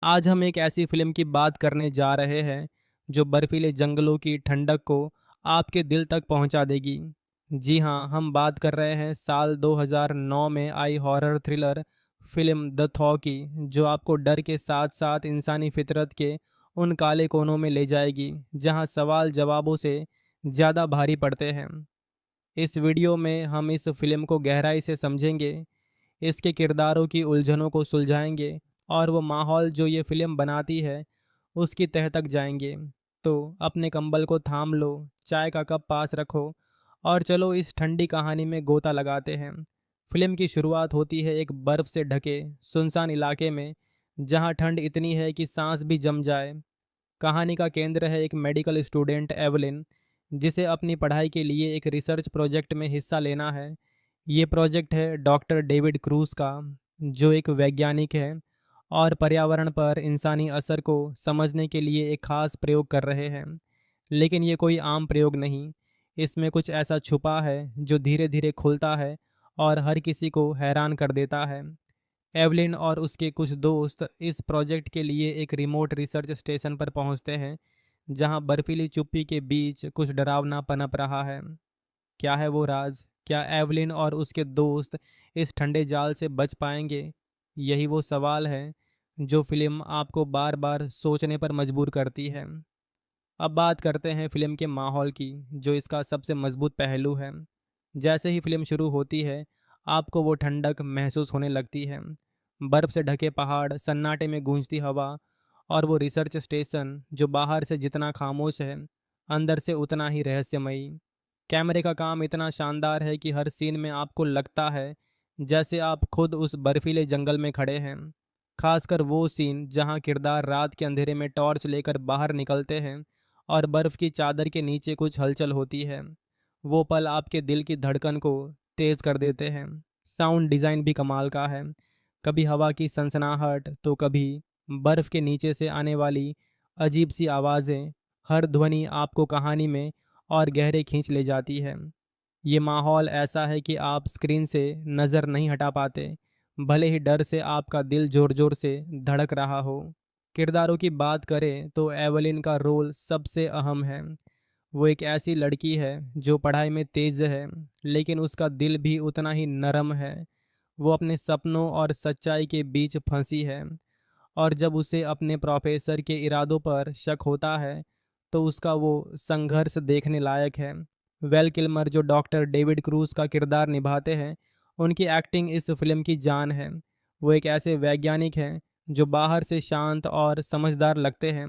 आज हम एक ऐसी फिल्म की बात करने जा रहे हैं जो बर्फीले जंगलों की ठंडक को आपके दिल तक पहुंचा देगी। जी हाँ, हम बात कर रहे हैं साल 2009 में आई horror thriller film the thaw की, जो आपको डर के साथ साथ इंसानी फितरत के उन काले कोनों में ले जाएगी जहां सवाल जवाबों से ज़्यादा भारी पड़ते हैं। इस वीडियो में हम इस फिल्म को गहराई से समझेंगे, इसके किरदारों की उलझनों को सुलझाएंगे और वो माहौल जो ये फिल्म बनाती है उसकी तह तक जाएंगे। तो अपने कंबल को थाम लो, चाय का कप पास रखो और चलो इस ठंडी कहानी में गोता लगाते हैं। फिल्म की शुरुआत होती है एक बर्फ़ से ढके सुनसान इलाके में, जहां ठंड इतनी है कि सांस भी जम जाए। कहानी का केंद्र है एक मेडिकल स्टूडेंट एवलिन, जिसे अपनी पढ़ाई के लिए एक रिसर्च प्रोजेक्ट में हिस्सा लेना है। ये प्रोजेक्ट है डॉक्टर डेविड क्रूज का, जो एक वैज्ञानिक है और पर्यावरण पर इंसानी असर को समझने के लिए एक खास प्रयोग कर रहे हैं। लेकिन ये कोई आम प्रयोग नहीं, इसमें कुछ ऐसा छुपा है जो धीरे धीरे खुलता है और हर किसी को हैरान कर देता है। एवलिन और उसके कुछ दोस्त इस प्रोजेक्ट के लिए एक रिमोट रिसर्च स्टेशन पर पहुंचते हैं, जहां बर्फीली चुप्पी के बीच कुछ डरावना पनप रहा है। क्या है वो राज? क्या एवलिन और उसके दोस्त इस ठंडे जाल से बच पाएंगे? यही वो सवाल है जो फिल्म आपको बार बार सोचने पर मजबूर करती है। अब बात करते हैं फिल्म के माहौल की, जो इसका सबसे मजबूत पहलू है। जैसे ही फिल्म शुरू होती है, आपको वो ठंडक महसूस होने लगती है। बर्फ़ से ढके पहाड़, सन्नाटे में गूंजती हवा और वो रिसर्च स्टेशन जो बाहर से जितना खामोश है, अंदर से उतना ही रहस्यमयी। कैमरे का काम इतना शानदार है कि हर सीन में आपको लगता है जैसे आप खुद उस बर्फीले जंगल में खड़े हैं। खासकर वो सीन जहां किरदार रात के अंधेरे में टॉर्च लेकर बाहर निकलते हैं और बर्फ़ की चादर के नीचे कुछ हलचल होती है। वो पल आपके दिल की धड़कन को तेज़ कर देते हैं। साउंड डिज़ाइन भी कमाल का है। कभी हवा की सनसनाहट, तो कभी बर्फ़ के नीचे से आने वाली अजीब सी आवाज़ें। हर ध्वनि आपको कहानी में और गहरे खींच ले जाती है। ये माहौल ऐसा है कि आप स्क्रीन से नज़र नहीं हटा पाते, भले ही डर से आपका दिल ज़ोर ज़ोर से धड़क रहा हो। किरदारों की बात करें तो एवलिन का रोल सबसे अहम है। वो एक ऐसी लड़की है जो पढ़ाई में तेज़ है, लेकिन उसका दिल भी उतना ही नरम है। वो अपने सपनों और सच्चाई के बीच फंसी है, और जब उसे अपने प्रोफेसर के इरादों पर शक होता है, तो उसका वो संघर्ष देखने लायक है। वेल किल्मर, जो डॉक्टर डेविड क्रूज का किरदार निभाते हैं, उनकी एक्टिंग इस फिल्म की जान है। वो एक ऐसे वैज्ञानिक हैं जो बाहर से शांत और समझदार लगते हैं,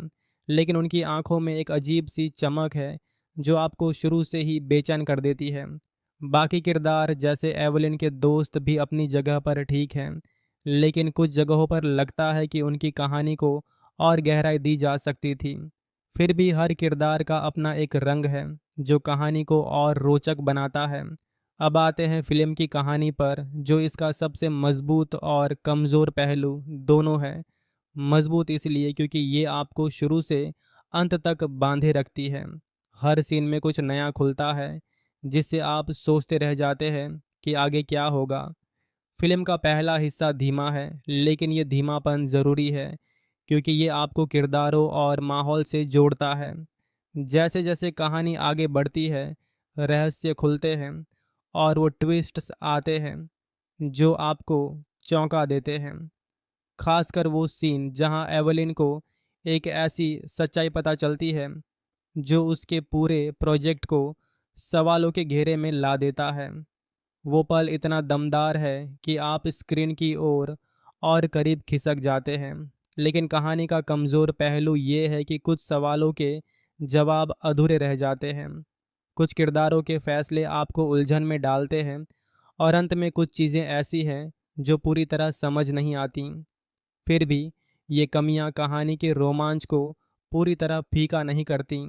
लेकिन उनकी आंखों में एक अजीब सी चमक है जो आपको शुरू से ही बेचैन कर देती है। बाकी किरदार जैसे एवलिन के दोस्त भी अपनी जगह पर ठीक हैं, लेकिन कुछ जगहों पर लगता है कि उनकी कहानी को और गहराई दी जा सकती थी। फिर भी हर किरदार का अपना एक रंग है जो कहानी को और रोचक बनाता है। अब आते हैं फिल्म की कहानी पर, जो इसका सबसे मजबूत और कमज़ोर पहलू दोनों है। मजबूत इसलिए क्योंकि ये आपको शुरू से अंत तक बांधे रखती है। हर सीन में कुछ नया खुलता है जिससे आप सोचते रह जाते हैं कि आगे क्या होगा। फिल्म का पहला हिस्सा धीमा है, लेकिन ये धीमापन ज़रूरी है क्योंकि ये आपको किरदारों और माहौल से जोड़ता है। जैसे जैसे कहानी आगे बढ़ती है, रहस्य खुलते हैं और वो ट्विस्ट्स आते हैं जो आपको चौंका देते हैं। खासकर वो सीन जहां एवलिन को एक ऐसी सच्चाई पता चलती है जो उसके पूरे प्रोजेक्ट को सवालों के घेरे में ला देता है। वो पल इतना दमदार है कि आप स्क्रीन की ओर और करीब खिसक जाते हैं। लेकिन कहानी का कमज़ोर पहलू ये है कि कुछ सवालों के जवाब अधूरे रह जाते हैं। कुछ किरदारों के फैसले आपको उलझन में डालते हैं, और अंत में कुछ चीज़ें ऐसी हैं जो पूरी तरह समझ नहीं आती। फिर भी ये कमियां कहानी के रोमांच को पूरी तरह फीका नहीं करती।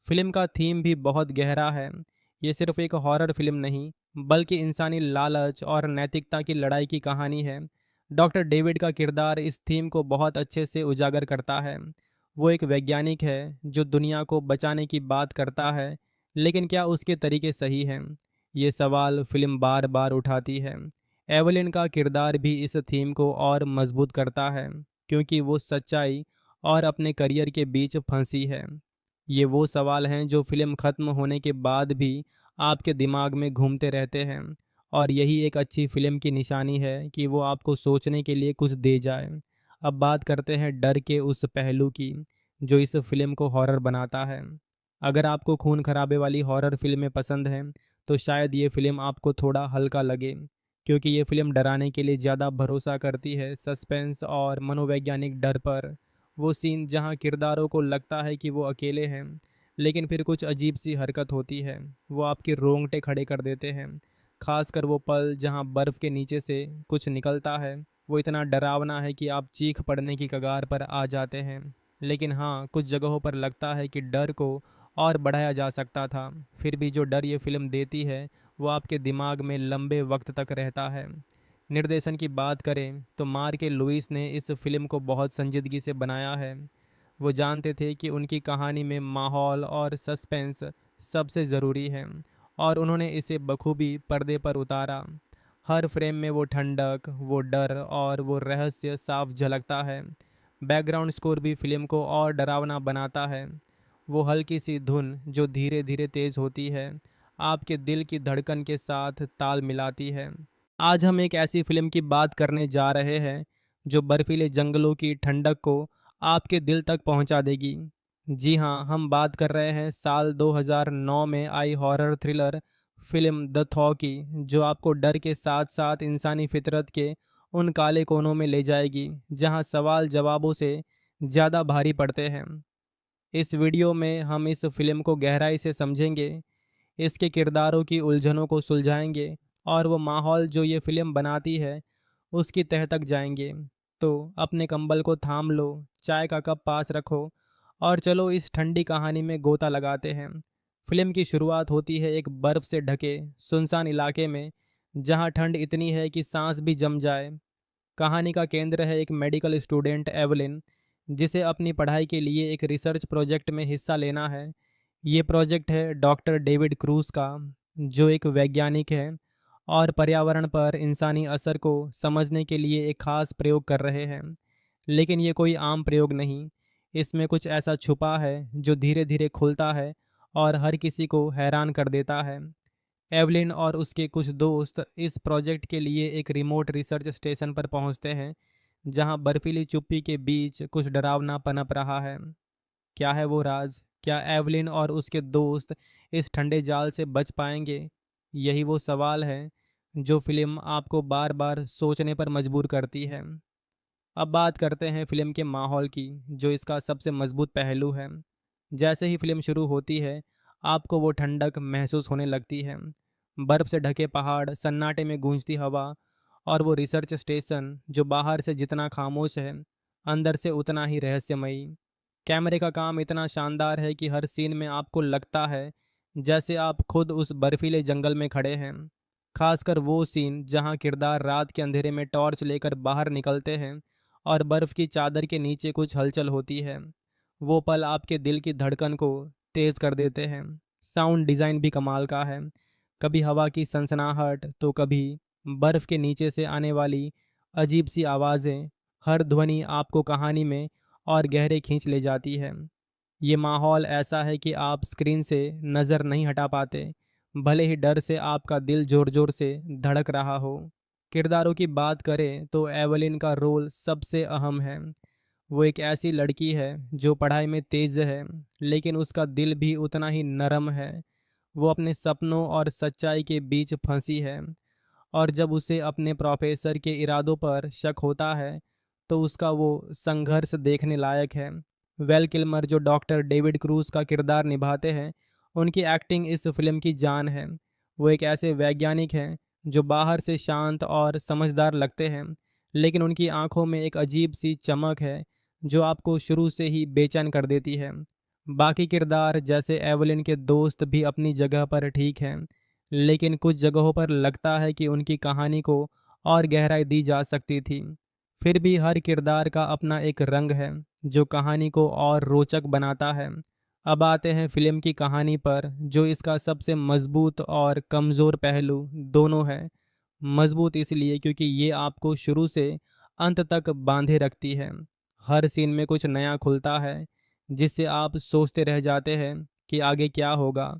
फिल्म का थीम भी बहुत गहरा है। ये सिर्फ एक हॉरर फिल्म नहीं, बल्कि इंसानी लालच और नैतिकता की लड़ाई की कहानी है। डॉक्टर डेविड का किरदार इस थीम को बहुत अच्छे से उजागर करता है। वो एक वैज्ञानिक है जो दुनिया को बचाने की बात करता है, लेकिन क्या उसके तरीके सही हैं? ये सवाल फिल्म बार बार उठाती है। एवलिन का किरदार भी इस थीम को और मजबूत करता है। क्योंकि वो सच्चाई और अपने करियर के बीच फंसी है। ये वो सवाल हैं जो फिल्म ख़त्म होने के बाद भी आपके दिमाग में घूमते रहते हैं, और यही एक अच्छी फिल्म की निशानी है कि वो आपको सोचने के लिए कुछ दे जाए। अब बात करते हैं डर के उस पहलू की जो इस फिल्म को हॉरर बनाता है। अगर आपको खून खराबे वाली हॉरर फिल्में पसंद हैं तो शायद ये फिल्म आपको थोड़ा हल्का लगे, क्योंकि ये फिल्म डराने के लिए ज़्यादा भरोसा करती है सस्पेंस और मनोवैज्ञानिक डर पर। वो सीन जहाँ किरदारों को लगता है कि वो अकेले हैं, लेकिन फिर कुछ अजीब सी हरकत होती है, वो आपके रोंगटे खड़े कर देते हैं। खासकर वो पल जहाँ बर्फ़ के नीचे से कुछ निकलता है, वो इतना डरावना है कि आप चीख पड़ने की कगार पर आ जाते हैं। लेकिन हाँ, कुछ जगहों पर लगता है कि डर को और बढ़ाया जा सकता था। फिर भी जो डर ये फिल्म देती है वो आपके दिमाग में लंबे वक्त तक रहता है। निर्देशन की बात करें तो मार्क लुइस ने इस फिल्म को बहुत संजीदगी से बनाया है। वो जानते थे कि उनकी कहानी में माहौल और सस्पेंस सबसे ज़रूरी है, और उन्होंने इसे बखूबी पर्दे पर उतारा। हर फ्रेम में वो ठंडक, वो डर और वो रहस्य साफ झलकता है। बैकग्राउंड स्कोर भी फिल्म को और डरावना बनाता है। वो हल्की सी धुन जो धीरे धीरे तेज़ होती है, आपके दिल की धड़कन के साथ ताल मिलाती है। आज हम एक ऐसी फिल्म की बात करने जा रहे हैं जो बर्फीले जंगलों की ठंडक को आपके दिल तक पहुंचा देगी। जी हाँ, हम बात कर रहे हैं साल 2009 में आई horror thriller film the thaw की, जो आपको डर के साथ साथ इंसानी फितरत के उन काले कोनों में ले जाएगी जहां सवाल जवाबों से ज़्यादा भारी पड़ते हैं। इस वीडियो में हम इस फिल्म को गहराई से समझेंगे, इसके किरदारों की उलझनों को सुलझाएंगे और वो माहौल जो ये फिल्म बनाती है उसकी तह तक जाएंगे। तो अपने कंबल को थाम लो, चाय का कप पास रखो और चलो इस ठंडी कहानी में गोता लगाते हैं। फिल्म की शुरुआत होती है एक बर्फ़ से ढके सुनसान इलाके में, जहां ठंड इतनी है कि सांस भी जम जाए। कहानी का केंद्र है एक मेडिकल स्टूडेंट एवलिन, जिसे अपनी पढ़ाई के लिए एक रिसर्च प्रोजेक्ट में हिस्सा लेना है। ये प्रोजेक्ट है डॉक्टर डेविड क्रूज का, जो एक वैज्ञानिक है और पर्यावरण पर इंसानी असर को समझने के लिए एक खास प्रयोग कर रहे हैं। लेकिन ये कोई आम प्रयोग नहीं, इसमें कुछ ऐसा छुपा है जो धीरे धीरे खुलता है और हर किसी को हैरान कर देता है। एवलिन और उसके कुछ दोस्त इस प्रोजेक्ट के लिए एक रिमोट रिसर्च स्टेशन पर पहुंचते हैं, जहां बर्फीली चुप्पी के बीच कुछ डरावना पनप रहा है। क्या है वो राज? क्या एवलिन और उसके दोस्त इस ठंडे जाल से बच पाएंगे? यही वो सवाल है जो फिल्म आपको बार बार सोचने पर मजबूर करती है। अब बात करते हैं फिल्म के माहौल की, जो इसका सबसे मजबूत पहलू है। जैसे ही फिल्म शुरू होती है, आपको वो ठंडक महसूस होने लगती है। बर्फ़ से ढके पहाड़, सन्नाटे में गूंजती हवा और वो रिसर्च स्टेशन जो बाहर से जितना खामोश है, अंदर से उतना ही रहस्यमयी। कैमरे का काम इतना शानदार है कि हर सीन में आपको लगता है जैसे आप खुद उस बर्फीले जंगल में खड़े हैं। खासकर वो सीन जहां किरदार रात के अंधेरे में टॉर्च लेकर बाहर निकलते हैं और बर्फ़ की चादर के नीचे कुछ हलचल होती है। वो पल आपके दिल की धड़कन को तेज़ कर देते हैं। साउंड डिज़ाइन भी कमाल का है। कभी हवा की सनसनाहट तो कभी बर्फ़ के नीचे से आने वाली अजीब सी आवाज़ें। हर ध्वनि आपको कहानी में और गहरे खींच ले जाती है। ये माहौल ऐसा है कि आप स्क्रीन से नज़र नहीं हटा पाते, भले ही डर से आपका दिल ज़ोर ज़ोर से धड़क रहा हो। किरदारों की बात करें तो एवलिन का रोल सबसे अहम है। वो एक ऐसी लड़की है जो पढ़ाई में तेज़ है, लेकिन उसका दिल भी उतना ही नरम है। वो अपने सपनों और सच्चाई के बीच फंसी है, और जब उसे अपने प्रोफेसर के इरादों पर शक होता है तो उसका वो संघर्ष देखने लायक है। वेल किल्मर जो डॉक्टर डेविड क्रूज का किरदार निभाते हैं, उनकी एक्टिंग इस फिल्म की जान है। वो एक ऐसे वैज्ञानिक हैं जो बाहर से शांत और समझदार लगते हैं, लेकिन उनकी आंखों में एक अजीब सी चमक है जो आपको शुरू से ही बेचैन कर देती है। बाकी किरदार जैसे एवलिन के दोस्त भी अपनी जगह पर ठीक हैं, लेकिन कुछ जगहों पर लगता है कि उनकी कहानी को और गहराई दी जा सकती थी। फिर भी हर किरदार का अपना एक रंग है जो कहानी को और रोचक बनाता है। अब आते हैं फिल्म की कहानी पर, जो इसका सबसे मजबूत और कमज़ोर पहलू दोनों है। मजबूत इसलिए क्योंकि ये आपको शुरू से अंत तक बांधे रखती है। हर सीन में कुछ नया खुलता है, जिससे आप सोचते रह जाते हैं कि आगे क्या होगा।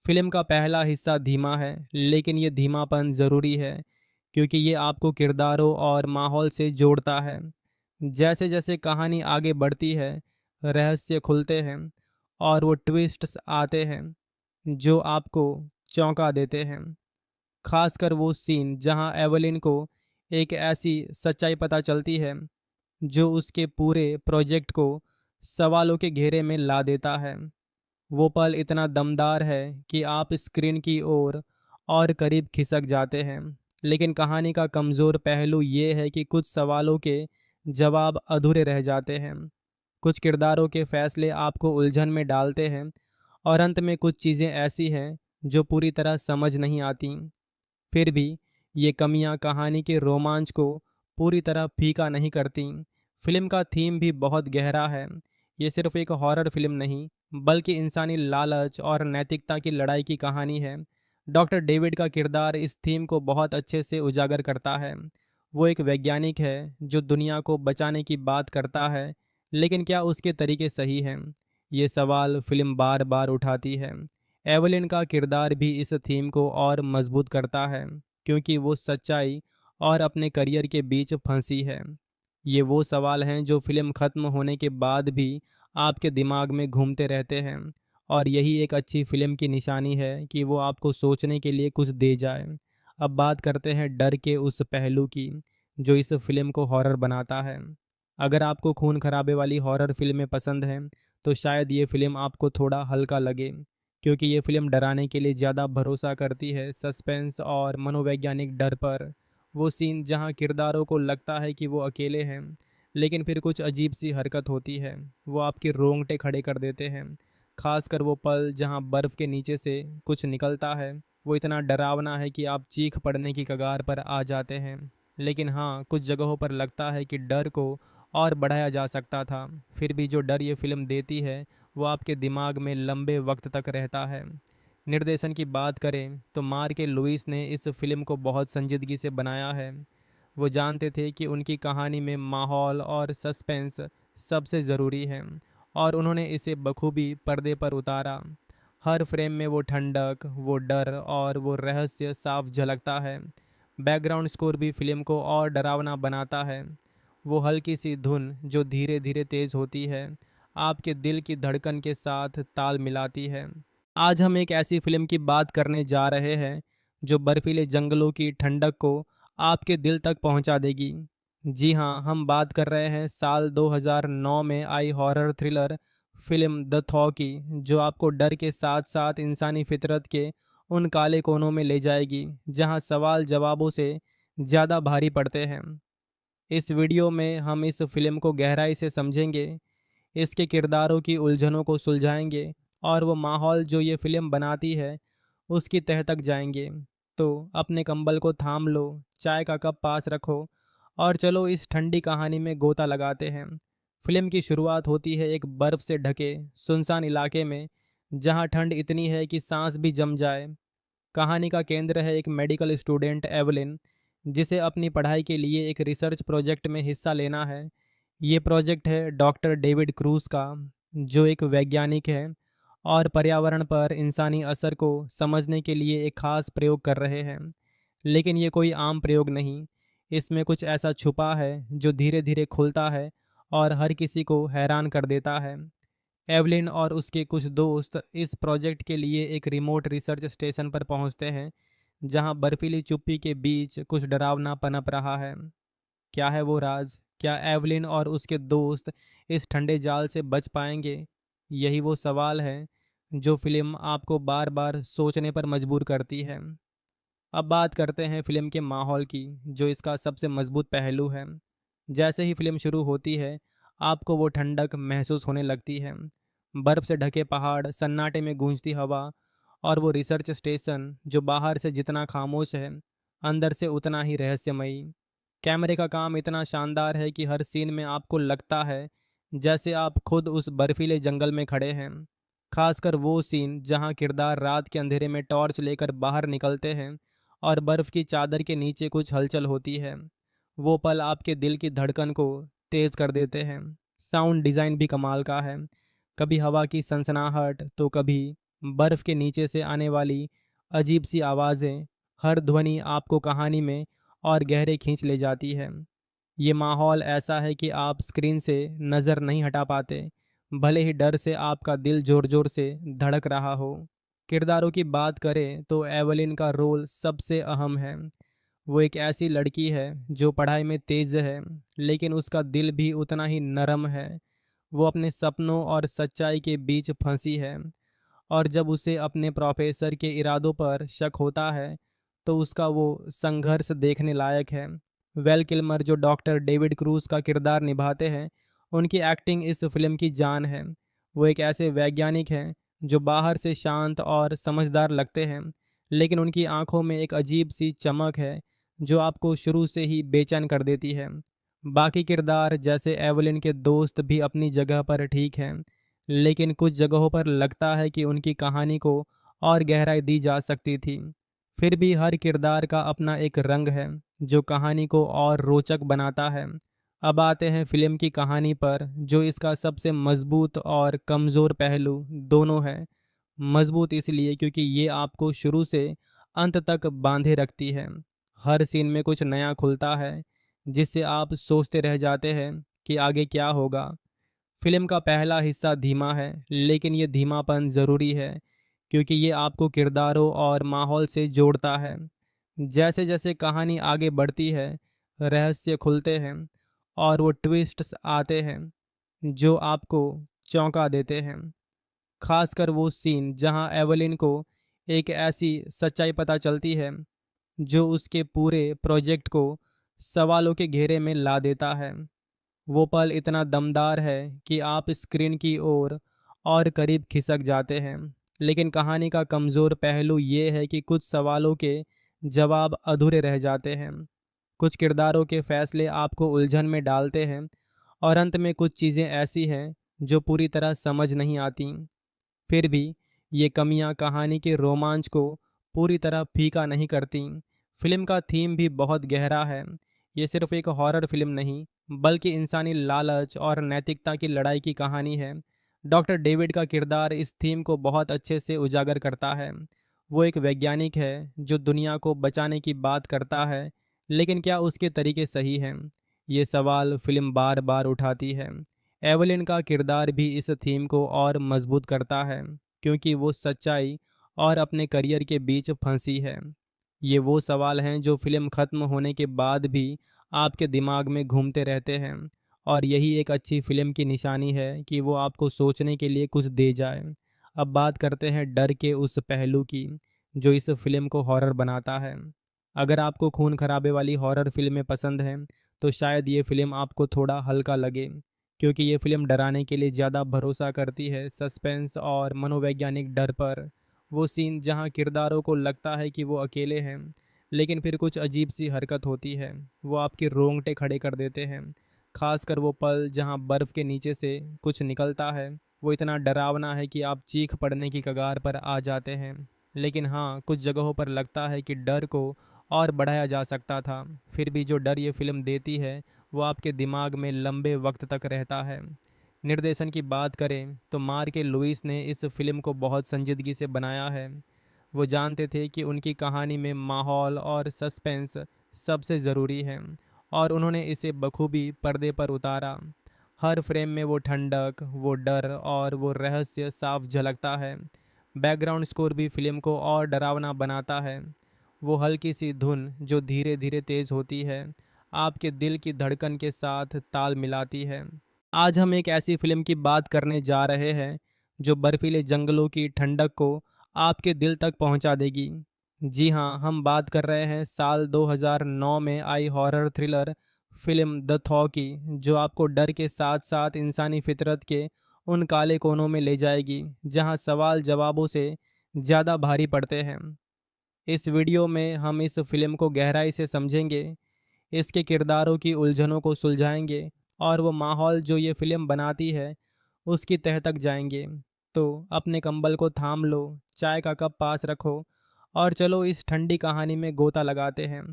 फिल्म का पहला हिस्सा धीमा है, लेकिन ये धीमापन ज़रूरी है क्योंकि ये आपको किरदारों और माहौल से जोड़ता है। जैसे जैसे कहानी आगे बढ़ती है, रहस्य खुलते हैं और वो ट्विस्ट्स आते हैं जो आपको चौंका देते हैं। खासकर वो सीन जहां एवलिन को एक ऐसी सच्चाई पता चलती है जो उसके पूरे प्रोजेक्ट को सवालों के घेरे में ला देता है। वो पल इतना दमदार है कि आप स्क्रीन की ओर और करीब खिसक जाते हैं। लेकिन कहानी का कमज़ोर पहलू ये है कि कुछ सवालों के जवाब अधूरे रह जाते हैं। कुछ किरदारों के फैसले आपको उलझन में डालते हैं और अंत में कुछ चीज़ें ऐसी हैं जो पूरी तरह समझ नहीं आती। फिर भी ये कमियां कहानी के रोमांच को पूरी तरह फीका नहीं करती। फिल्म का थीम भी बहुत गहरा है। ये सिर्फ एक हॉरर फिल्म नहीं, बल्कि इंसानी लालच और नैतिकता की लड़ाई की कहानी है। डॉक्टर डेविड का किरदार इस थीम को बहुत अच्छे से उजागर करता है। वो एक वैज्ञानिक है जो दुनिया को बचाने की बात करता है, लेकिन क्या उसके तरीके सही हैं? ये सवाल फिल्म बार बार उठाती है। एवलिन का किरदार भी इस थीम को और मजबूत करता है क्योंकि वो सच्चाई और अपने करियर के बीच फंसी है। ये वो सवाल हैं जो फिल्म ख़त्म होने के बाद भी आपके दिमाग में घूमते रहते हैं, और यही एक अच्छी फिल्म की निशानी है कि वो आपको सोचने के लिए कुछ दे जाए। अब बात करते हैं डर के उस पहलू की जो इस फिल्म को हॉरर बनाता है। अगर आपको खून खराबे वाली हॉरर फिल्में पसंद हैं तो शायद ये फिल्म आपको थोड़ा हल्का लगे, क्योंकि ये फिल्म डराने के लिए ज़्यादा भरोसा करती है सस्पेंस और मनोवैज्ञानिक डर पर। वो सीन जहाँ किरदारों को लगता है कि वो अकेले हैं, लेकिन फिर कुछ अजीब सी हरकत होती है, वो आपके रोंगटे खड़े कर देते हैं। खासकर वो पल जहाँ बर्फ़ के नीचे से कुछ निकलता है, वो इतना डरावना है कि आप चीख पड़ने की कगार पर आ जाते हैं। लेकिन हाँ, कुछ जगहों पर लगता है कि डर को और बढ़ाया जा सकता था। फिर भी जो डर ये फिल्म देती है वो आपके दिमाग में लंबे वक्त तक रहता है। निर्देशन की बात करें तो मार्क लुइस ने इस फिल्म को बहुत संजीदगी से बनाया है। वो जानते थे कि उनकी कहानी में माहौल और सस्पेंस सबसे ज़रूरी है, और उन्होंने इसे बखूबी पर्दे पर उतारा। हर फ्रेम में वो ठंडक, वो डर और वो रहस्य साफ झलकता है। बैकग्राउंड स्कोर भी फिल्म को और डरावना बनाता है। वो हल्की सी धुन जो धीरे धीरे तेज़ होती है, आपके दिल की धड़कन के साथ ताल मिलाती है। आज हम एक ऐसी फिल्म की बात करने जा रहे हैं जो बर्फीले जंगलों की ठंडक को आपके दिल तक पहुंचा देगी। जी हाँ, हम बात कर रहे हैं साल 2009 में आई horror thriller film the thaw की, जो आपको डर के साथ साथ इंसानी फितरत के उन काले कोनों में ले जाएगी जहां सवाल जवाबों से ज़्यादा भारी पड़ते हैं। इस वीडियो में हम इस फिल्म को गहराई से समझेंगे, इसके किरदारों की उलझनों को सुलझाएंगे और वो माहौल जो ये फिल्म बनाती है उसकी तह तक जाएंगे। तो अपने कंबल को थाम लो, चाय का कप पास रखो और चलो इस ठंडी कहानी में गोता लगाते हैं। फिल्म की शुरुआत होती है एक बर्फ़ से ढके सुनसान इलाके में, जहां ठंड इतनी है कि सांस भी जम जाए। कहानी का केंद्र है एक मेडिकल स्टूडेंट एवलिन, जिसे अपनी पढ़ाई के लिए एक रिसर्च प्रोजेक्ट में हिस्सा लेना है। ये प्रोजेक्ट है डॉक्टर डेविड क्रूज का, जो एक वैज्ञानिक है और पर्यावरण पर इंसानी असर को समझने के लिए एक खास प्रयोग कर रहे हैं। लेकिन ये कोई आम प्रयोग नहीं, इसमें कुछ ऐसा छुपा है जो धीरे धीरे खुलता है और हर किसी को हैरान कर देता है। एवलिन और उसके कुछ दोस्त इस प्रोजेक्ट के लिए एक रिमोट रिसर्च स्टेशन पर पहुंचते हैं, जहां बर्फीली चुप्पी के बीच कुछ डरावना पनप रहा है। क्या है वो राज? क्या एवलिन और उसके दोस्त इस ठंडे जाल से बच पाएंगे? यही वो सवाल है जो फिल्म आपको बार बार सोचने पर मजबूर करती है। अब बात करते हैं फिल्म के माहौल की, जो इसका सबसे मजबूत पहलू है। जैसे ही फिल्म शुरू होती है, आपको वो ठंडक महसूस होने लगती है। बर्फ़ से ढके पहाड़, सन्नाटे में गूंजती हवा और वो रिसर्च स्टेशन जो बाहर से जितना खामोश है, अंदर से उतना ही रहस्यमयी। कैमरे का काम इतना शानदार है कि हर सीन में आपको लगता है जैसे आप खुद उस बर्फीले जंगल में खड़े हैं। खासकर वो सीन जहां किरदार रात के अंधेरे में टॉर्च लेकर बाहर निकलते हैं और बर्फ़ की चादर के नीचे कुछ हलचल होती है। वो पल आपके दिल की धड़कन को तेज़ कर देते हैं। साउंड डिज़ाइन भी कमाल का है। कभी हवा की सनसनाहट तो कभी बर्फ़ के नीचे से आने वाली अजीब सी आवाज़ें, हर ध्वनि आपको कहानी में और गहरे खींच ले जाती है। ये माहौल ऐसा है कि आप स्क्रीन से नज़र नहीं हटा पाते, भले ही डर से आपका दिल ज़ोर ज़ोर से धड़क रहा हो। किरदारों की बात करें तो एवलिन का रोल सबसे अहम है। वो एक ऐसी लड़की है जो पढ़ाई में तेज़ है, लेकिन उसका दिल भी उतना ही नरम है। वो अपने सपनों और सच्चाई के बीच फंसी है, और जब उसे अपने प्रोफेसर के इरादों पर शक होता है तो उसका वो संघर्ष देखने लायक है। वेल किल्मर जो डॉक्टर डेविड क्रूज का किरदार निभाते हैं, उनकी एक्टिंग इस फिल्म की जान है। वो एक ऐसे वैज्ञानिक हैं जो बाहर से शांत और समझदार लगते हैं, लेकिन उनकी आंखों में एक अजीब सी चमक है जो आपको शुरू से ही बेचैन कर देती है। बाकी किरदार जैसे एवलिन के दोस्त भी अपनी जगह पर ठीक हैं, लेकिन कुछ जगहों पर लगता है कि उनकी कहानी को और गहराई दी जा सकती थी। फिर भी हर किरदार का अपना एक रंग है जो कहानी को और रोचक बनाता है। अब आते हैं फिल्म की कहानी पर, जो इसका सबसे मजबूत और कमज़ोर पहलू दोनों है। मजबूत इसलिए क्योंकि ये आपको शुरू से अंत तक बांधे रखती है। हर सीन में कुछ नया खुलता है जिससे आप सोचते रह जाते हैं कि आगे क्या होगा। फिल्म का पहला हिस्सा धीमा है, लेकिन ये धीमापन ज़रूरी है क्योंकि ये आपको किरदारों और माहौल से जोड़ता है। जैसे जैसे कहानी आगे बढ़ती है, रहस्य खुलते हैं और वो ट्विस्ट्स आते हैं जो आपको चौंका देते हैं। खासकर वो सीन जहां एवलिन को एक ऐसी सच्चाई पता चलती है जो उसके पूरे प्रोजेक्ट को सवालों के घेरे में ला देता है। वो पल इतना दमदार है कि आप स्क्रीन की ओर और करीब खिसक जाते हैं। लेकिन कहानी का कमज़ोर पहलू ये है कि कुछ सवालों के जवाब अधूरे रह जाते हैं। कुछ किरदारों के फैसले आपको उलझन में डालते हैं, और अंत में कुछ चीज़ें ऐसी हैं जो पूरी तरह समझ नहीं आती। फिर भी ये कमियां कहानी के रोमांच को पूरी तरह फीका नहीं करती। फिल्म का थीम भी बहुत गहरा है। ये सिर्फ एक हॉरर फिल्म नहीं, बल्कि इंसानी लालच और नैतिकता की लड़ाई की कहानी है। डॉक्टर डेविड का किरदार इस थीम को बहुत अच्छे से उजागर करता है। वो एक वैज्ञानिक है जो दुनिया को बचाने की बात करता है, लेकिन क्या उसके तरीके सही हैं? ये सवाल फिल्म बार बार उठाती है। एवलिन का किरदार भी इस थीम को और मजबूत करता है क्योंकि वो सच्चाई और अपने करियर के बीच फंसी है। ये वो सवाल हैं जो फिल्म ख़त्म होने के बाद भी आपके दिमाग में घूमते रहते हैं, और यही एक अच्छी फिल्म की निशानी है कि वो आपको सोचने के लिए कुछ दे जाए। अब बात करते हैं डर के उस पहलू की जो इस फिल्म को हॉरर बनाता है। अगर आपको खून खराबे वाली हॉरर फिल्में पसंद हैं तो शायद ये फिल्म आपको थोड़ा हल्का लगे, क्योंकि ये फिल्म डराने के लिए ज़्यादा भरोसा करती है सस्पेंस और मनोवैज्ञानिक डर पर। वो सीन जहाँ किरदारों को लगता है कि वो अकेले हैं, लेकिन फिर कुछ अजीब सी हरकत होती है, वो आपके रोंगटे खड़े कर देते हैं। खासकर वो पल जहाँ बर्फ़ के नीचे से कुछ निकलता है, वो इतना डरावना है कि आप चीख पड़ने की कगार पर आ जाते हैं। लेकिन हाँ, कुछ जगहों पर लगता है कि डर को और बढ़ाया जा सकता था। फिर भी जो डर ये फिल्म देती है वो आपके दिमाग में लंबे वक्त तक रहता है। निर्देशन की बात करें तो मार्क लुइस ने इस फिल्म को बहुत संजीदगी से बनाया है। वो जानते थे कि उनकी कहानी में माहौल और सस्पेंस सबसे ज़रूरी है, और उन्होंने इसे बखूबी पर्दे पर उतारा। हर फ्रेम में वो ठंडक, वो डर और वो रहस्य साफ झलकता है। बैकग्राउंड स्कोर भी फिल्म को और डरावना बनाता है। वो हल्की सी धुन जो धीरे धीरे तेज़ होती है, आपके दिल की धड़कन के साथ ताल मिलाती है। आज हम एक ऐसी फिल्म की बात करने जा रहे हैं जो बर्फीले जंगलों की ठंडक को आपके दिल तक पहुंचा देगी। जी हाँ, हम बात कर रहे हैं साल 2009 में आई horror thriller film the thaw की, जो आपको डर के साथ साथ इंसानी फितरत के उन काले कोनों में ले जाएगी जहां सवाल जवाबों से ज़्यादा भारी पड़ते हैं। इस वीडियो में हम इस फिल्म को गहराई से समझेंगे, इसके किरदारों की उलझनों को सुलझाएंगे और वो माहौल जो ये फिल्म बनाती है उसकी तह तक जाएंगे। तो अपने कंबल को थाम लो, चाय का कप पास रखो और चलो इस ठंडी कहानी में गोता लगाते हैं।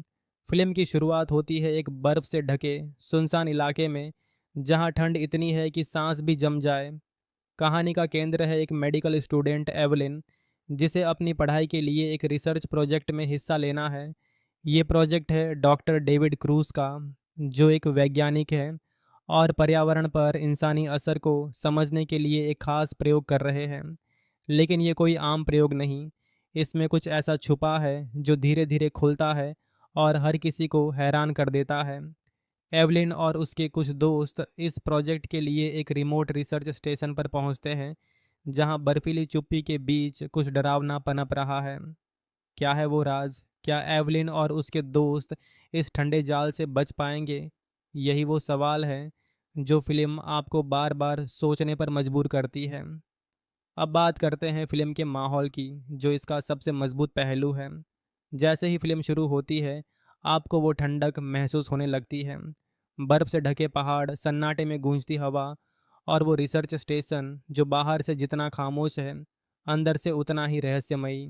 फिल्म की शुरुआत होती है एक बर्फ़ से ढके सुनसान इलाके में जहां ठंड इतनी है कि सांस भी जम जाए। कहानी का केंद्र है एक मेडिकल स्टूडेंट एवलिन, जिसे अपनी पढ़ाई के लिए एक रिसर्च प्रोजेक्ट में हिस्सा लेना है। ये प्रोजेक्ट है डॉक्टर डेविड क्रूज का, जो एक वैज्ञानिक है और पर्यावरण पर इंसानी असर को समझने के लिए एक खास प्रयोग कर रहे हैं। लेकिन ये कोई आम प्रयोग नहीं, इसमें कुछ ऐसा छुपा है जो धीरे धीरे खुलता है और हर किसी को हैरान कर देता है। एवलिन और उसके कुछ दोस्त इस प्रोजेक्ट के लिए एक रिमोट रिसर्च स्टेशन पर पहुंचते हैं, जहां बर्फीली चुप्पी के बीच कुछ डरावना पनप रहा है। क्या है वो राज? क्या एवलिन और उसके दोस्त इस ठंडे जाल से बच पाएंगे? यही वो सवाल है जो फिल्म आपको बार बार सोचने पर मजबूर करती है। अब बात करते हैं फिल्म के माहौल की, जो इसका सबसे मजबूत पहलू है। जैसे ही फिल्म शुरू होती है, आपको वो ठंडक महसूस होने लगती है। बर्फ़ से ढके पहाड़, सन्नाटे में गूंजती हवा और वो रिसर्च स्टेशन जो बाहर से जितना खामोश है, अंदर से उतना ही रहस्यमयी।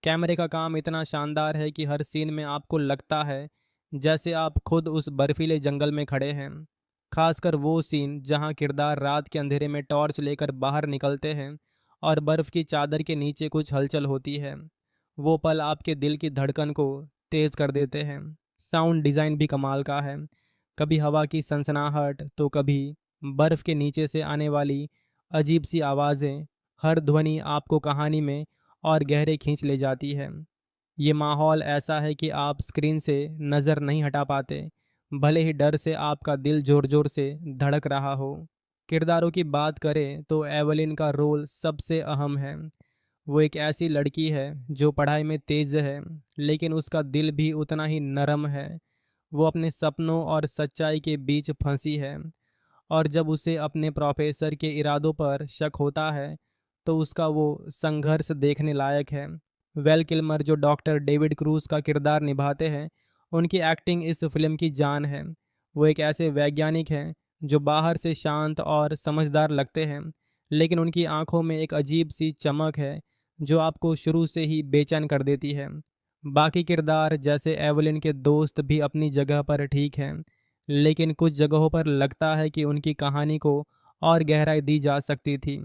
कैमरे का काम इतना शानदार है कि हर सीन में आपको लगता है जैसे आप खुद उस बर्फीले जंगल में खड़े हैं। खासकर वो सीन जहां किरदार रात के अंधेरे में टॉर्च लेकर बाहर निकलते हैं और बर्फ़ की चादर के नीचे कुछ हलचल होती है। वो पल आपके दिल की धड़कन को तेज़ कर देते हैं। साउंड डिज़ाइन भी कमाल का है। कभी हवा की सनसनाहट, तो कभी बर्फ़ के नीचे से आने वाली अजीब सी आवाज़ें। हर ध्वनि आपको कहानी में और गहरे खींच ले जाती है। ये माहौल ऐसा है कि आप स्क्रीन से नज़र नहीं हटा पाते, भले ही डर से आपका दिल ज़ोर ज़ोर से धड़क रहा हो। किरदारों की बात करें तो एवलिन का रोल सबसे अहम है। वो एक ऐसी लड़की है जो पढ़ाई में तेज़ है, लेकिन उसका दिल भी उतना ही नरम है। वो अपने सपनों और सच्चाई के बीच फंसी है, और जब उसे अपने प्रोफेसर के इरादों पर शक होता है, तो उसका वो संघर्ष देखने लायक है। वेल किल्मर, जो डॉक्टर डेविड क्रूज का किरदार निभाते हैं, उनकी एक्टिंग इस फिल्म की जान है। वो एक ऐसे वैज्ञानिक हैं जो बाहर से शांत और समझदार लगते हैं, लेकिन उनकी आंखों में एक अजीब सी चमक है जो आपको शुरू से ही बेचैन कर देती है। बाकी किरदार जैसे एवलिन के दोस्त भी अपनी जगह पर ठीक हैं, लेकिन कुछ जगहों पर लगता है कि उनकी कहानी को और गहराई दी जा सकती थी।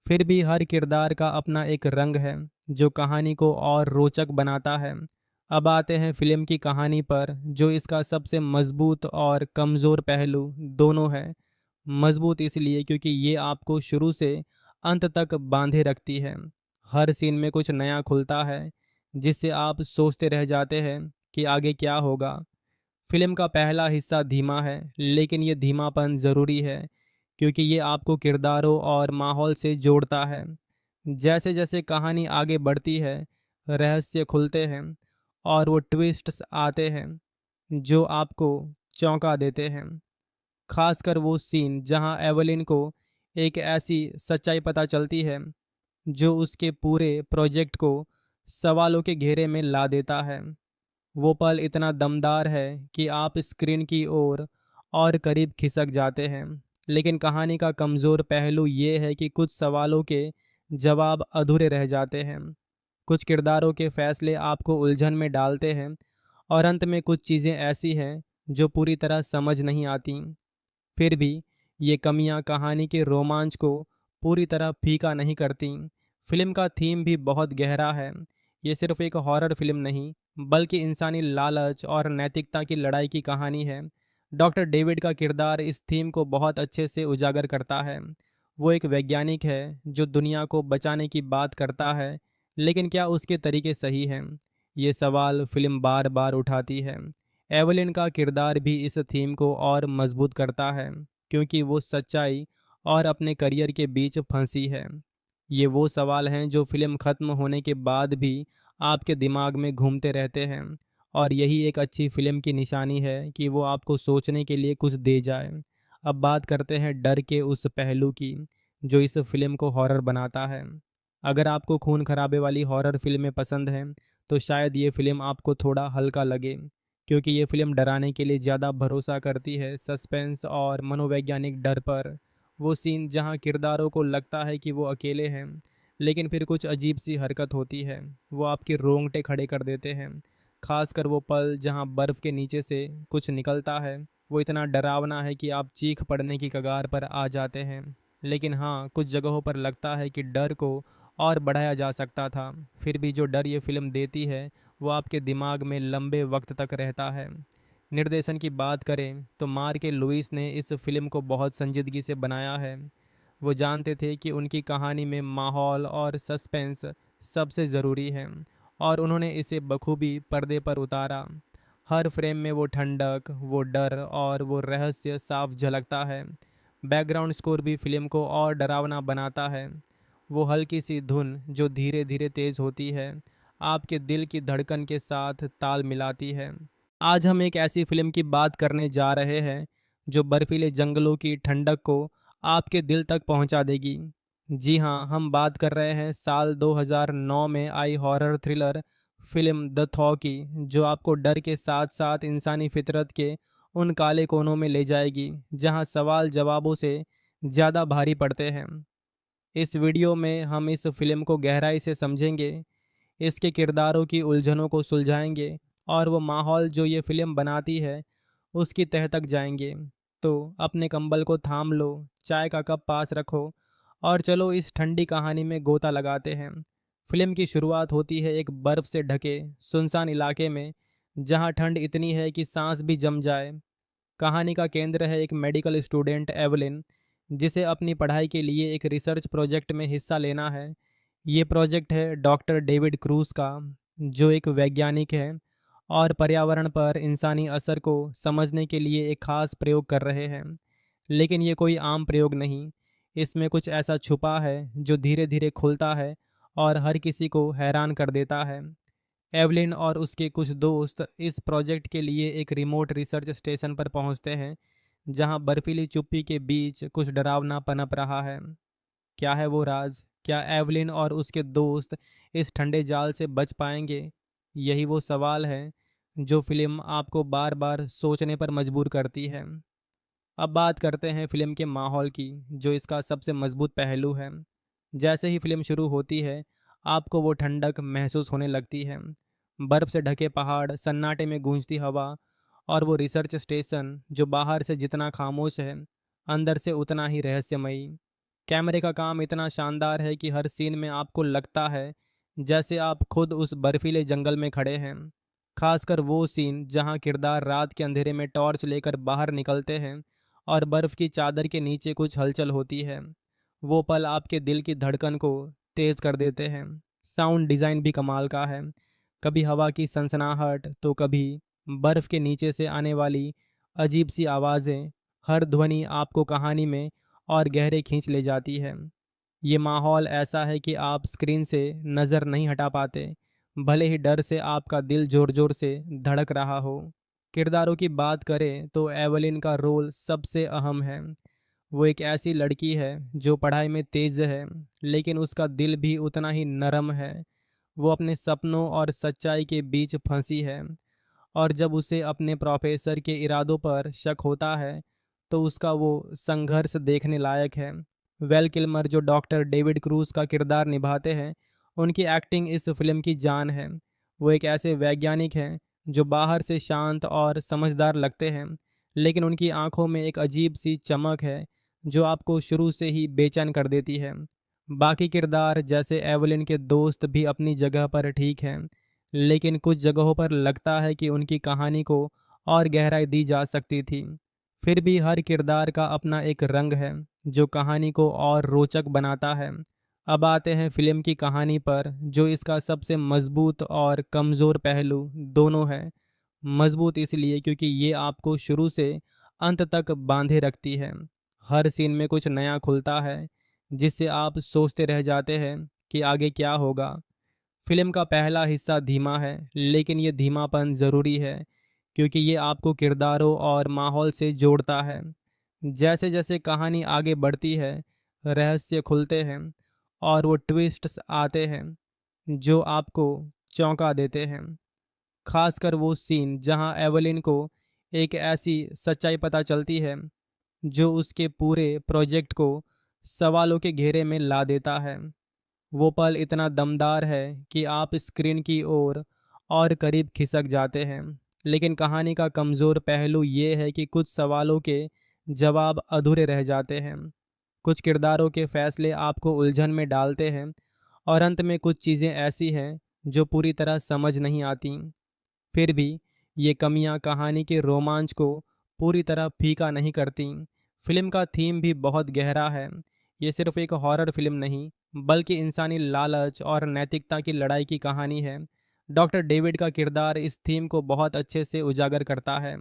फिर भी हर किरदार का अपना एक रंग है जो कहानी को और रोचक बनाता है। अब आते हैं फिल्म की कहानी पर, जो इसका सबसे मजबूत और कमज़ोर पहलू दोनों है। मजबूत इसलिए क्योंकि ये आपको शुरू से अंत तक बांधे रखती है। हर सीन में कुछ नया खुलता है जिससे आप सोचते रह जाते हैं कि आगे क्या होगा। फिल्म का पहला हिस्सा धीमा है, लेकिन ये धीमापन ज़रूरी है क्योंकि ये आपको किरदारों और माहौल से जोड़ता है। जैसे जैसे कहानी आगे बढ़ती है, रहस्य खुलते हैं और वो ट्विस्ट्स आते हैं जो आपको चौंका देते हैं। खासकर वो सीन जहां एवलिन को एक ऐसी सच्चाई पता चलती है जो उसके पूरे प्रोजेक्ट को सवालों के घेरे में ला देता है। वो पल इतना दमदार है कि आप स्क्रीन की ओर और करीब खिसक जाते हैं। लेकिन कहानी का कमज़ोर पहलू ये है कि कुछ सवालों के जवाब अधूरे रह जाते हैं। कुछ किरदारों के फैसले आपको उलझन में डालते हैं, और अंत में कुछ चीज़ें ऐसी हैं जो पूरी तरह समझ नहीं आती। फिर भी ये कमियां कहानी के रोमांच को पूरी तरह फीका नहीं करती। फिल्म का थीम भी बहुत गहरा है। ये सिर्फ एक हॉरर फिल्म नहीं, बल्कि इंसानी लालच और नैतिकता की लड़ाई की कहानी है। डॉक्टर डेविड का किरदार इस थीम को बहुत अच्छे से उजागर करता है। वो एक वैज्ञानिक है जो दुनिया को बचाने की बात करता है, लेकिन क्या उसके तरीके सही हैं? ये सवाल फिल्म बार बार उठाती है। एवलिन का किरदार भी इस थीम को और मजबूत करता है, क्योंकि वो सच्चाई और अपने करियर के बीच फंसी है। ये वो सवाल हैं जो फिल्म ख़त्म होने के बाद भी आपके दिमाग में घूमते रहते हैं, और यही एक अच्छी फिल्म की निशानी है कि वो आपको सोचने के लिए कुछ दे जाए। अब बात करते हैं डर के उस पहलू की जो इस फिल्म को हॉरर बनाता है। अगर आपको खून खराबे वाली हॉरर फिल्में पसंद हैं, तो शायद ये फिल्म आपको थोड़ा हल्का लगे, क्योंकि ये फिल्म डराने के लिए ज़्यादा भरोसा करती है सस्पेंस और मनोवैज्ञानिक डर पर। वो सीन जहाँ किरदारों को लगता है कि वो अकेले हैं, लेकिन फिर कुछ अजीब सी हरकत होती है, वो आपके रोंगटे खड़े कर देते हैं। खासकर वो पल जहाँ बर्फ़ के नीचे से कुछ निकलता है वो इतना डरावना है कि आप चीख पड़ने की कगार पर आ जाते हैं। लेकिन हाँ, कुछ जगहों पर लगता है कि डर को और बढ़ाया जा सकता था। फिर भी जो डर ये फिल्म देती है वो आपके दिमाग में लंबे वक्त तक रहता है। निर्देशन की बात करें तो मार्क लुइस ने इस फिल्म को बहुत संजीदगी से बनाया है। वो जानते थे कि उनकी कहानी में माहौल और सस्पेंस सबसे ज़रूरी है, और उन्होंने इसे बखूबी पर्दे पर उतारा। हर फ्रेम में वो ठंडक, वो डर और वो रहस्य साफ झलकता है। बैकग्राउंड स्कोर भी फिल्म को और डरावना बनाता है। वो हल्की सी धुन जो धीरे धीरे तेज़ होती है, आपके दिल की धड़कन के साथ ताल मिलाती है। आज हम एक ऐसी फिल्म की बात करने जा रहे हैं जो बर्फीले जंगलों की ठंडक को आपके दिल तक पहुंचा देगी। जी हाँ, हम बात कर रहे हैं साल 2009 में आई horror thriller film the thaw की, जो आपको डर के साथ साथ इंसानी फितरत के उन काले कोनों में ले जाएगी जहां सवाल जवाबों से ज़्यादा भारी पड़ते हैं। इस वीडियो में हम इस फिल्म को गहराई से समझेंगे, इसके किरदारों की उलझनों को सुलझाएंगे और वो माहौल जो ये फिल्म बनाती है उसकी तह तक जाएंगे। तो अपने कंबल को थाम लो, चाय का कप पास रखो और चलो इस ठंडी कहानी में गोता लगाते हैं। फिल्म की शुरुआत होती है एक बर्फ़ से ढके सुनसान इलाके में, जहां ठंड इतनी है कि सांस भी जम जाए। कहानी का केंद्र है एक मेडिकल स्टूडेंट एवलिन, जिसे अपनी पढ़ाई के लिए एक रिसर्च प्रोजेक्ट में हिस्सा लेना है। ये प्रोजेक्ट है डॉक्टर डेविड क्रूज का, जो एक वैज्ञानिक है और पर्यावरण पर इंसानी असर को समझने के लिए एक खास प्रयोग कर रहे हैं। लेकिन ये कोई आम प्रयोग नहीं, इसमें कुछ ऐसा छुपा है जो धीरे धीरे खुलता है और हर किसी को हैरान कर देता है। एवलिन और उसके कुछ दोस्त इस प्रोजेक्ट के लिए एक रिमोट रिसर्च स्टेशन पर पहुंचते हैं, जहां बर्फीली चुप्पी के बीच कुछ डरावना पनप रहा है। क्या है वो राज? क्या एवलिन और उसके दोस्त इस ठंडे जाल से बच पाएंगे? यही वो सवाल है जो फिल्म आपको बार बार सोचने पर मजबूर करती है। अब बात करते हैं फिल्म के माहौल की, जो इसका सबसे मजबूत पहलू है। जैसे ही फिल्म शुरू होती है, आपको वो ठंडक महसूस होने लगती है। बर्फ़ से ढके पहाड़, सन्नाटे में गूंजती हवा और वो रिसर्च स्टेशन जो बाहर से जितना खामोश है, अंदर से उतना ही रहस्यमयी। कैमरे का काम इतना शानदार है कि हर सीन में आपको लगता है जैसे आप खुद उस बर्फीले जंगल में खड़े हैं। खासकर वो सीन जहां किरदार रात के अंधेरे में टॉर्च लेकर बाहर निकलते हैं और बर्फ़ की चादर के नीचे कुछ हलचल होती है। वो पल आपके दिल की धड़कन को तेज़ कर देते हैं। साउंड डिज़ाइन भी कमाल का है। कभी हवा की सनसनाहट तो कभी बर्फ़ के नीचे से आने वाली अजीब सी आवाज़ें, हर ध्वनि आपको कहानी में और गहरे खींच ले जाती है। ये माहौल ऐसा है कि आप स्क्रीन से नज़र नहीं हटा पाते, भले ही डर से आपका दिल ज़ोर ज़ोर से धड़क रहा हो। किरदारों की बात करें तो एवलिन का रोल सबसे अहम है। वो एक ऐसी लड़की है जो पढ़ाई में तेज़ है, लेकिन उसका दिल भी उतना ही नरम है। वो अपने सपनों और सच्चाई के बीच फंसी है, और जब उसे अपने प्रोफेसर के इरादों पर शक होता है तो उसका वो संघर्ष देखने लायक है। वेल किल्मर जो डॉक्टर डेविड क्रूज का किरदार निभाते हैं, उनकी एक्टिंग इस फिल्म की जान है। वो एक ऐसे वैज्ञानिक हैं जो बाहर से शांत और समझदार लगते हैं, लेकिन उनकी आंखों में एक अजीब सी चमक है जो आपको शुरू से ही बेचैन कर देती है। बाकी किरदार जैसे एवलिन के दोस्त भी अपनी जगह पर ठीक हैं, लेकिन कुछ जगहों पर लगता है कि उनकी कहानी को और गहराई दी जा सकती थी। फिर भी हर किरदार का अपना एक रंग है जो कहानी को और रोचक बनाता है। अब आते हैं फिल्म की कहानी पर, जो इसका सबसे मजबूत और कमज़ोर पहलू दोनों है। मजबूत इसलिए क्योंकि ये आपको शुरू से अंत तक बांधे रखती है। हर सीन में कुछ नया खुलता है जिससे आप सोचते रह जाते हैं कि आगे क्या होगा। फिल्म का पहला हिस्सा धीमा है, लेकिन ये धीमापन ज़रूरी है क्योंकि ये आपको किरदारों और माहौल से जोड़ता है। जैसे जैसे कहानी आगे बढ़ती है, रहस्य खुलते हैं और वो ट्विस्ट्स आते हैं जो आपको चौंका देते हैं। खासकर वो सीन जहां एवलिन को एक ऐसी सच्चाई पता चलती है जो उसके पूरे प्रोजेक्ट को सवालों के घेरे में ला देता है। वो पल इतना दमदार है कि आप स्क्रीन की ओर और करीब खिसक जाते हैं। लेकिन कहानी का कमज़ोर पहलू ये है कि कुछ सवालों के जवाब अधूरे रह जाते हैं। कुछ किरदारों के फैसले आपको उलझन में डालते हैं और अंत में कुछ चीज़ें ऐसी हैं जो पूरी तरह समझ नहीं आती। फिर भी ये कमियां कहानी के रोमांच को पूरी तरह फीका नहीं करती। फिल्म का थीम भी बहुत गहरा है। ये सिर्फ एक हॉरर फिल्म नहीं, बल्कि इंसानी लालच और नैतिकता की लड़ाई की कहानी है। डॉक्टर डेविड का किरदार इस थीम को बहुत अच्छे से उजागर करता है।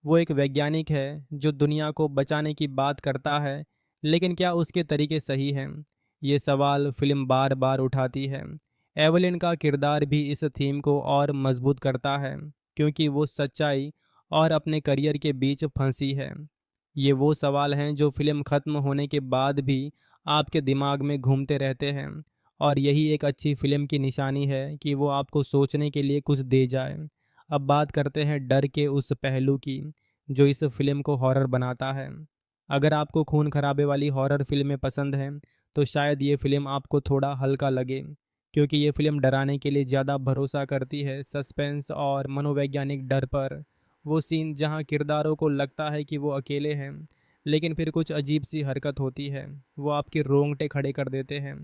वो एक वैज्ञानिक है जो दुनिया को बचाने की बात करता है, लेकिन क्या उसके तरीके सही हैं? ये सवाल फिल्म बार बार उठाती है। एवलिन का किरदार भी इस थीम को और मजबूत करता है, क्योंकि वो सच्चाई और अपने करियर के बीच फंसी है। ये वो सवाल हैं जो फिल्म ख़त्म होने के बाद भी आपके दिमाग में घूमते रहते हैं, और यही एक अच्छी फिल्म की निशानी है कि वो आपको सोचने के लिए कुछ दे जाए। अब बात करते हैं डर के उस पहलू की जो इस फिल्म को हॉरर बनाता है। अगर आपको खून खराबे वाली हॉरर फिल्में पसंद हैं, तो शायद ये फिल्म आपको थोड़ा हल्का लगे, क्योंकि ये फिल्म डराने के लिए ज़्यादा भरोसा करती है सस्पेंस और मनोवैज्ञानिक डर पर। वो सीन जहाँ किरदारों को लगता है कि वो अकेले हैं, लेकिन फिर कुछ अजीब सी हरकत होती है, वो आपके रोंगटे खड़े कर देते हैं।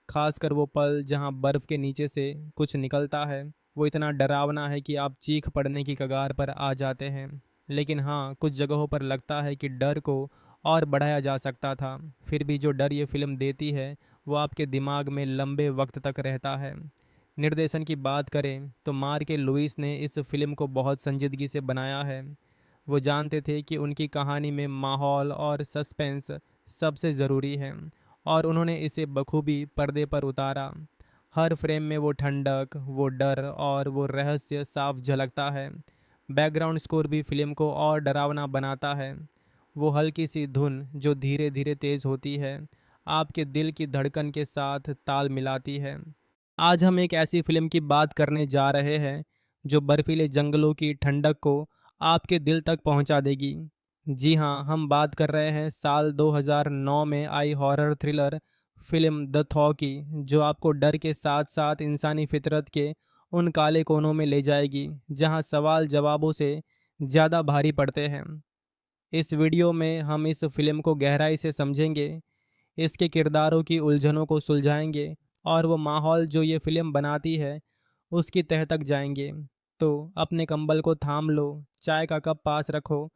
खासकर वो पल जहाँ बर्फ़ के नीचे से कुछ निकलता है, वो इतना डरावना है कि आप चीख पड़ने की कगार पर आ जाते हैं। लेकिन हाँ, कुछ जगहों पर लगता है कि डर को और बढ़ाया जा सकता था। फिर भी जो डर ये फिल्म देती है, वो आपके दिमाग में लंबे वक्त तक रहता है। निर्देशन की बात करें तो मार्क लुइस ने इस फिल्म को बहुत संजीदगी से बनाया है। वो जानते थे कि उनकी कहानी में माहौल और सस्पेंस सबसे ज़रूरी है, और उन्होंने इसे बखूबी पर्दे पर उतारा। हर फ्रेम में वो ठंडक, वो डर और वो रहस्य साफ झलकता है। बैकग्राउंड स्कोर भी फिल्म को और डरावना बनाता है। वो हल्की सी धुन जो धीरे धीरे तेज़ होती है, आपके दिल की धड़कन के साथ ताल मिलाती है। आज हम एक ऐसी फिल्म की बात करने जा रहे हैं जो बर्फीले जंगलों की ठंडक को आपके दिल तक पहुंचा देगी। जी हाँ, हम बात कर रहे हैं साल 2009 में आई horror thriller film the thaw की, जो आपको डर के साथ साथ इंसानी फितरत के उन काले कोनों में ले जाएगी जहां सवाल जवाबों से ज़्यादा भारी पड़ते हैं। इस वीडियो में हम इस फिल्म को गहराई से समझेंगे, इसके किरदारों की उलझनों को सुलझाएंगे और वो माहौल जो ये फिल्म बनाती है उसकी तह तक जाएंगे। तो अपने कंबल को थाम लो, चाय का कप पास रखो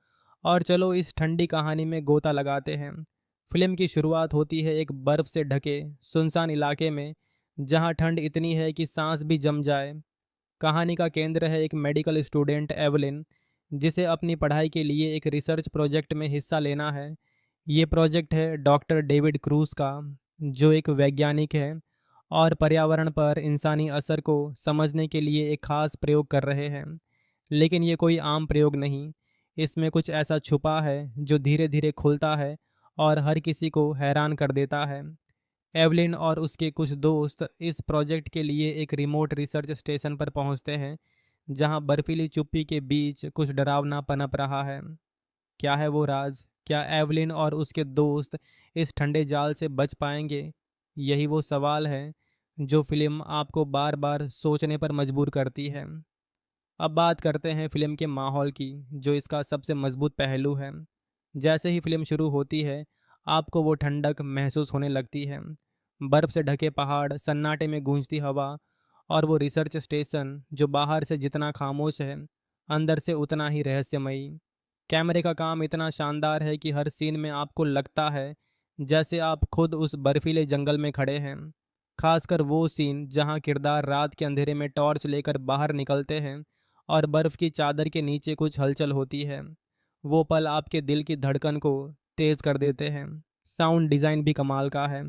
और चलो इस ठंडी कहानी में गोता लगाते हैं। फिल्म की शुरुआत होती है एक बर्फ़ से ढके सुनसान इलाके में, जहां ठंड इतनी है कि सांस भी जम जाए। कहानी का केंद्र है एक मेडिकल स्टूडेंट एवलिन, जिसे अपनी पढ़ाई के लिए एक रिसर्च प्रोजेक्ट में हिस्सा लेना है। ये प्रोजेक्ट है डॉक्टर डेविड क्रूज का, जो एक वैज्ञानिक है और पर्यावरण पर इंसानी असर को समझने के लिए एक खास प्रयोग कर रहे हैं। लेकिन ये कोई आम प्रयोग नहीं, इसमें कुछ ऐसा छुपा है जो धीरे धीरे खुलता है और हर किसी को हैरान कर देता है। एवलिन और उसके कुछ दोस्त इस प्रोजेक्ट के लिए एक रिमोट रिसर्च स्टेशन पर पहुंचते हैं, जहां बर्फीली चुप्पी के बीच कुछ डरावना पनप रहा है। क्या है वो राज? क्या एवलिन और उसके दोस्त इस ठंडे जाल से बच पाएंगे? यही वो सवाल है जो फिल्म आपको बार बार सोचने पर मजबूर करती है। अब बात करते हैं फिल्म के माहौल की, जो इसका सबसे मजबूत पहलू है। जैसे ही फिल्म शुरू होती है, आपको वो ठंडक महसूस होने लगती है। बर्फ़ से ढके पहाड़, सन्नाटे में गूंजती हवा और वो रिसर्च स्टेशन जो बाहर से जितना खामोश है, अंदर से उतना ही रहस्यमयी। कैमरे का काम इतना शानदार है कि हर सीन में आपको लगता है जैसे आप खुद उस बर्फीले जंगल में खड़े हैं। खासकर वो सीन जहां किरदार रात के अंधेरे में टॉर्च लेकर बाहर निकलते हैं और बर्फ़ की चादर के नीचे कुछ हलचल होती है। वो पल आपके दिल की धड़कन को तेज़ कर देते हैं। साउंड डिज़ाइन भी कमाल का है।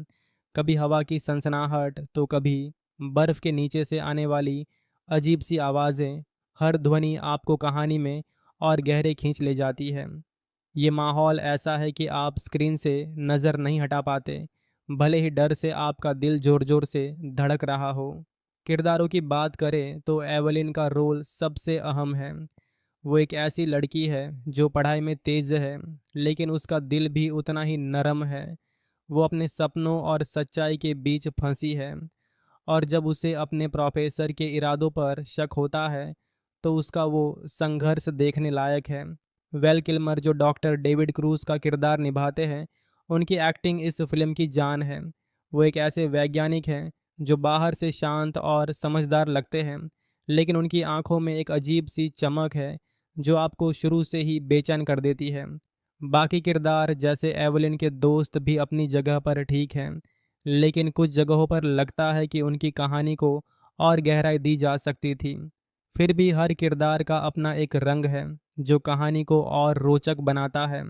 कभी हवा की सनसनाहट, तो कभी बर्फ़ के नीचे से आने वाली अजीब सी आवाज़ें। हर ध्वनि आपको कहानी में और गहरे खींच ले जाती है। ये माहौल ऐसा है कि आप स्क्रीन से नज़र नहीं हटा पाते, भले ही डर से आपका दिल ज़ोर ज़ोर से धड़क रहा हो। किरदारों की बात करें तो एवलिन का रोल सबसे अहम है। वो एक ऐसी लड़की है जो पढ़ाई में तेज़ है, लेकिन उसका दिल भी उतना ही नरम है। वो अपने सपनों और सच्चाई के बीच फंसी है, और जब उसे अपने प्रोफेसर के इरादों पर शक होता है, तो उसका वो संघर्ष देखने लायक है। वेल किल्मर जो डॉक्टर डेविड क्रूज का किरदार निभाते हैं, उनकी एक्टिंग इस फिल्म की जान है। वो एक ऐसे वैज्ञानिक हैं जो बाहर से शांत और समझदार लगते हैं, लेकिन उनकी आंखों में एक अजीब सी चमक है जो आपको शुरू से ही बेचैन कर देती है। बाकी किरदार जैसे एवलिन के दोस्त भी अपनी जगह पर ठीक हैं, लेकिन कुछ जगहों पर लगता है कि उनकी कहानी को और गहराई दी जा सकती थी। फिर भी हर किरदार का अपना एक रंग है जो कहानी को और रोचक बनाता है।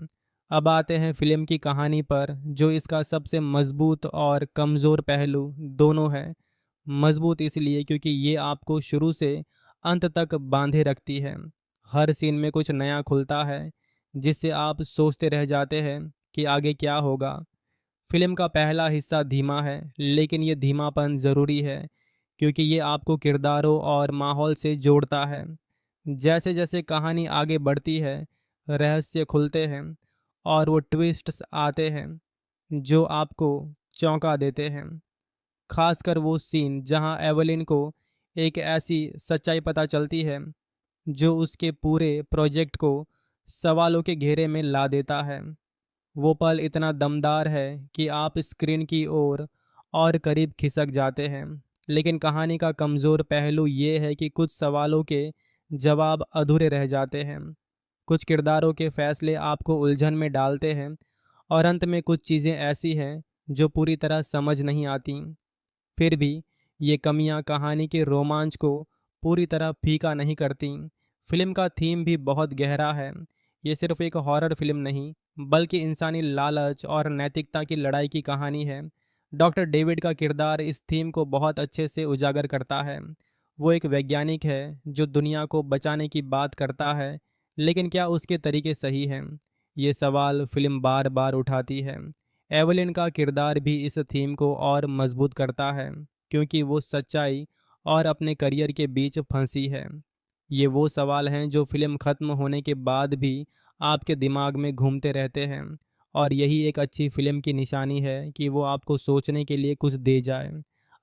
अब आते हैं फिल्म की कहानी पर, जो इसका सबसे मजबूत और कमज़ोर पहलू दोनों है। मजबूत इसलिए क्योंकि ये आपको शुरू से अंत तक बांधे रखती है। हर सीन में कुछ नया खुलता है जिससे आप सोचते रह जाते हैं कि आगे क्या होगा। फिल्म का पहला हिस्सा धीमा है, लेकिन ये धीमापन ज़रूरी है क्योंकि ये आपको किरदारों और माहौल से जोड़ता है। जैसे जैसे कहानी आगे बढ़ती है, रहस्य खुलते हैं और वो ट्विस्ट्स आते हैं जो आपको चौंका देते हैं। खासकर वो सीन जहां एवलिन को एक ऐसी सच्चाई पता चलती है जो उसके पूरे प्रोजेक्ट को सवालों के घेरे में ला देता है। वो पल इतना दमदार है कि आप स्क्रीन की ओर और करीब खिसक जाते हैं। लेकिन कहानी का कमज़ोर पहलू ये है कि कुछ सवालों के जवाब अधूरे रह जाते हैं। कुछ किरदारों के फैसले आपको उलझन में डालते हैं और अंत में कुछ चीज़ें ऐसी हैं जो पूरी तरह समझ नहीं आती। फिर भी ये कमियां कहानी के रोमांच को पूरी तरह फीका नहीं करती। फिल्म का थीम भी बहुत गहरा है। ये सिर्फ एक हॉरर फिल्म नहीं, बल्कि इंसानी लालच और नैतिकता की लड़ाई की कहानी है। डॉक्टर डेविड का किरदार इस थीम को बहुत अच्छे से उजागर करता है। वो एक वैज्ञानिक है जो दुनिया को बचाने की बात करता है, लेकिन क्या उसके तरीके सही हैं? ये सवाल फिल्म बार बार उठाती है। एवलिन का किरदार भी इस थीम को और मजबूत करता है क्योंकि वो सच्चाई और अपने करियर के बीच फंसी है। ये वो सवाल हैं जो फिल्म ख़त्म होने के बाद भी आपके दिमाग में घूमते रहते हैं, और यही एक अच्छी फिल्म की निशानी है कि वो आपको सोचने के लिए कुछ दे जाए।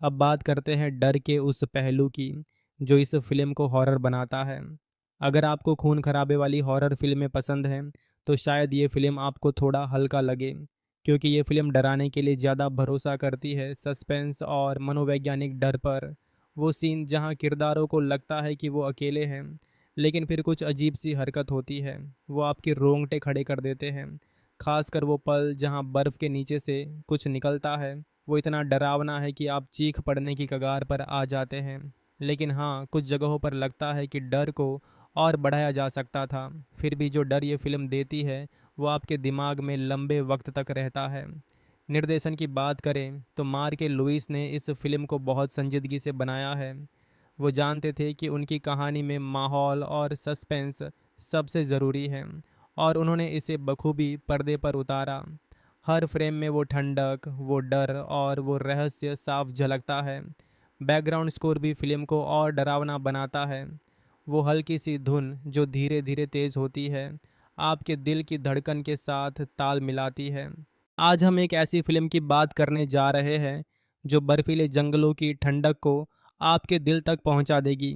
अब बात करते हैं डर के उस पहलू की जो इस फिल्म को हॉरर बनाता है। अगर आपको खून खराबे वाली हॉरर फिल्में पसंद हैं, तो शायद ये फिल्म आपको थोड़ा हल्का लगे, क्योंकि ये फिल्म डराने के लिए ज़्यादा भरोसा करती है सस्पेंस और मनोवैज्ञानिक डर पर। वो सीन जहाँ किरदारों को लगता है कि वो अकेले हैं, लेकिन फिर कुछ अजीब सी हरकत होती है, वो आपके रोंगटे खड़े कर देते हैं। खासकर वो पल जहाँ बर्फ़ के नीचे से कुछ निकलता है, वो इतना डरावना है कि आप चीख पड़ने की कगार पर आ जाते हैं। लेकिन हाँ, कुछ जगहों पर लगता है कि डर को और बढ़ाया जा सकता था। फिर भी जो डर ये फिल्म देती है वो आपके दिमाग में लंबे वक्त तक रहता है। निर्देशन की बात करें तो मार्क लुइस ने इस फिल्म को बहुत संजीदगी से बनाया है। वो जानते थे कि उनकी कहानी में माहौल और सस्पेंस सबसे ज़रूरी है, और उन्होंने इसे बखूबी पर्दे पर उतारा। हर फ्रेम में वो ठंडक, वो डर और वो रहस्य साफ झलकता है। बैकग्राउंड स्कोर भी फिल्म को और डरावना बनाता है। वो हल्की सी धुन जो धीरे धीरे तेज़ होती है, आपके दिल की धड़कन के साथ ताल मिलाती है। आज हम एक ऐसी फिल्म की बात करने जा रहे हैं जो बर्फीले जंगलों की ठंडक को आपके दिल तक पहुंचा देगी।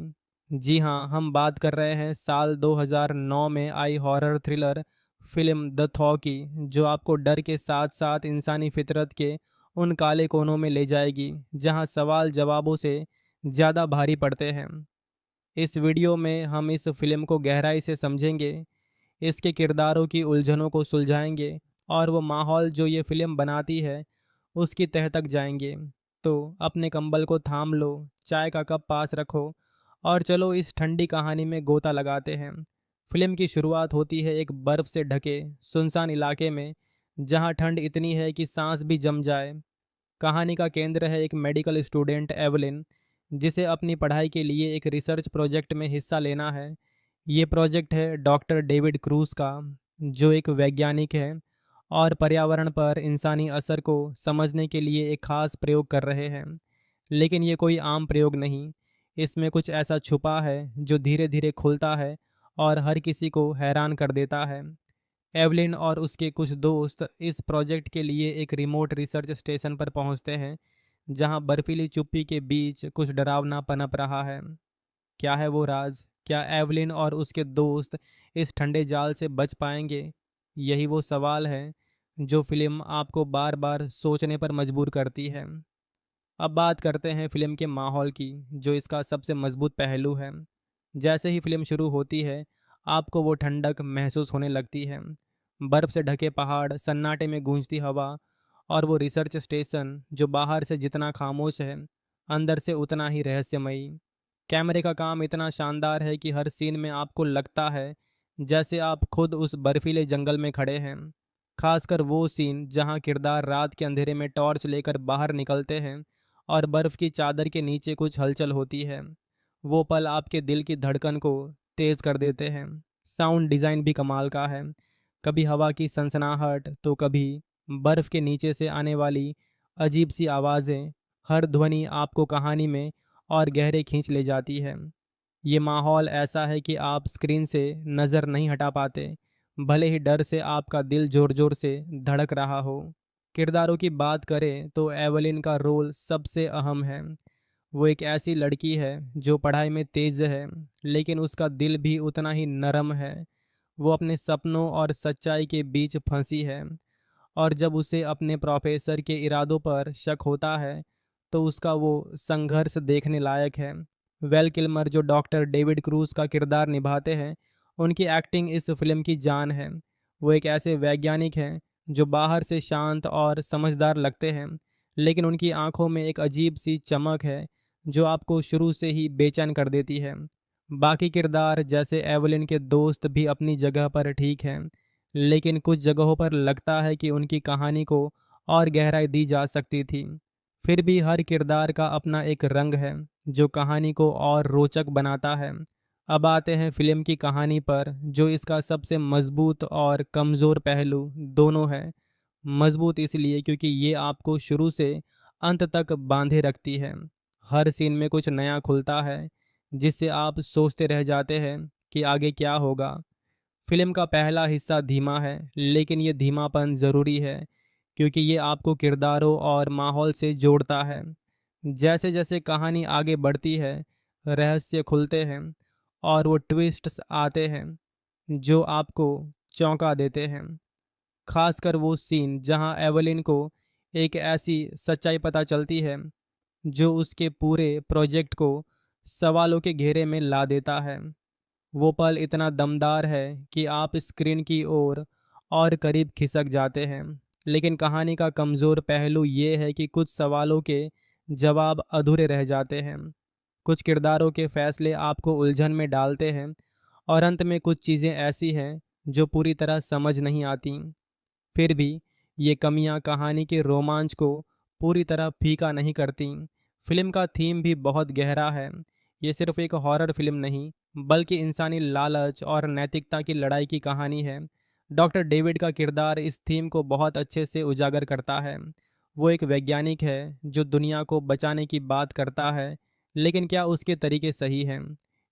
जी हाँ, हम बात कर रहे हैं साल 2009 में आई horror thriller film the thaw की, जो आपको डर के साथ साथ इंसानी फितरत के उन काले कोनों में ले जाएगी जहां सवाल जवाबों से ज़्यादा भारी पड़ते हैं। इस वीडियो में हम इस फिल्म को गहराई से समझेंगे, इसके किरदारों की उलझनों को सुलझाएंगे और वो माहौल जो ये फिल्म बनाती है उसकी तह तक जाएंगे। तो अपने कंबल को थाम लो, चाय का कप पास रखो और चलो इस ठंडी कहानी में गोता लगाते हैं। फिल्म की शुरुआत होती है एक बर्फ़ से ढके सुनसान इलाके में, जहां ठंड इतनी है कि सांस भी जम जाए। कहानी का केंद्र है एक मेडिकल स्टूडेंट एवलिन, जिसे अपनी पढ़ाई के लिए एक रिसर्च प्रोजेक्ट में हिस्सा लेना है। ये प्रोजेक्ट है डॉक्टर डेविड क्रूज का, जो एक वैज्ञानिक है और पर्यावरण पर इंसानी असर को समझने के लिए एक खास प्रयोग कर रहे हैं। लेकिन ये कोई आम प्रयोग नहीं, इसमें कुछ ऐसा छुपा है जो धीरे धीरे खुलता है और हर किसी को हैरान कर देता है। एवलिन और उसके कुछ दोस्त इस प्रोजेक्ट के लिए एक रिमोट रिसर्च स्टेशन पर पहुंचते हैं, जहां बर्फीली चुप्पी के बीच कुछ डरावना पनप रहा है। क्या है वो राज? क्या एवलिन और उसके दोस्त इस ठंडे जाल से बच पाएंगे? यही वो सवाल है जो फिल्म आपको बार बार सोचने पर मजबूर करती है। अब बात करते हैं फिल्म के माहौल की, जो इसका सबसे मजबूत पहलू है। जैसे ही फिल्म शुरू होती है, आपको वो ठंडक महसूस होने लगती है। बर्फ़ से ढके पहाड़, सन्नाटे में गूंजती हवा और वो रिसर्च स्टेशन जो बाहर से जितना खामोश है, अंदर से उतना ही रहस्यमयी। कैमरे का काम इतना शानदार है कि हर सीन में आपको लगता है जैसे आप खुद उस बर्फीले जंगल में खड़े हैं। खासकर वो सीन जहां किरदार रात के अंधेरे में टॉर्च लेकर बाहर निकलते हैं और बर्फ़ की चादर के नीचे कुछ हलचल होती है। वो पल आपके दिल की धड़कन को तेज़ कर देते हैं। साउंड डिज़ाइन भी कमाल का है। कभी हवा की सनसनाहट तो कभी बर्फ़ के नीचे से आने वाली अजीब सी आवाज़ें। हर ध्वनि आपको कहानी में और गहरे खींच ले जाती है। ये माहौल ऐसा है कि आप स्क्रीन से नज़र नहीं हटा पाते, भले ही डर से आपका दिल ज़ोर ज़ोर से धड़क रहा हो। किरदारों की बात करें तो एवलिन का रोल सबसे अहम है। वो एक ऐसी लड़की है जो पढ़ाई में तेज़ है, लेकिन उसका दिल भी उतना ही नरम है। वो अपने सपनों और सच्चाई के बीच फंसी है, और जब उसे अपने प्रोफेसर के इरादों पर शक होता है, तो उसका वो संघर्ष देखने लायक है। वेल किल्मर जो डॉक्टर डेविड क्रूज का किरदार निभाते हैं, उनकी एक्टिंग इस फिल्म की जान है। वो एक ऐसे वैज्ञानिक हैं जो बाहर से शांत और समझदार लगते हैं, लेकिन उनकी आंखों में एक अजीब सी चमक है जो आपको शुरू से ही बेचैन कर देती है। बाकी किरदार जैसे एवलिन के दोस्त भी अपनी जगह पर ठीक हैं, लेकिन कुछ जगहों पर लगता है कि उनकी कहानी को और गहराई दी जा सकती थी। फिर भी हर किरदार का अपना एक रंग है जो कहानी को और रोचक बनाता है। अब आते हैं फिल्म की कहानी पर, जो इसका सबसे मजबूत और कमज़ोर पहलू दोनों है। मजबूत इसलिए क्योंकि ये आपको शुरू से अंत तक बांधे रखती है। हर सीन में कुछ नया खुलता है जिससे आप सोचते रह जाते हैं कि आगे क्या होगा। फिल्म का पहला हिस्सा धीमा है, लेकिन ये धीमापन ज़रूरी है क्योंकि ये आपको किरदारों और माहौल से जोड़ता है। जैसे जैसे कहानी आगे बढ़ती है, रहस्य खुलते हैं और वो ट्विस्ट्स आते हैं जो आपको चौंका देते हैं। खासकर वो सीन जहां एवलिन को एक ऐसी सच्चाई पता चलती है जो उसके पूरे प्रोजेक्ट को सवालों के घेरे में ला देता है। वो पल इतना दमदार है कि आप स्क्रीन की ओर और करीब खिसक जाते हैं। लेकिन कहानी का कमज़ोर पहलू ये है कि कुछ सवालों के जवाब अधूरे रह जाते हैं। कुछ किरदारों के फैसले आपको उलझन में डालते हैं, और अंत में कुछ चीज़ें ऐसी हैं जो पूरी तरह समझ नहीं आती। फिर भी ये कमियां कहानी के रोमांच को पूरी तरह फीका नहीं करती। फिल्म का थीम भी बहुत गहरा है। ये सिर्फ एक हॉरर फिल्म नहीं, बल्कि इंसानी लालच और नैतिकता की लड़ाई की कहानी है। डॉक्टर डेविड का किरदार इस थीम को बहुत अच्छे से उजागर करता है। वो एक वैज्ञानिक है जो दुनिया को बचाने की बात करता है, लेकिन क्या उसके तरीके सही हैं?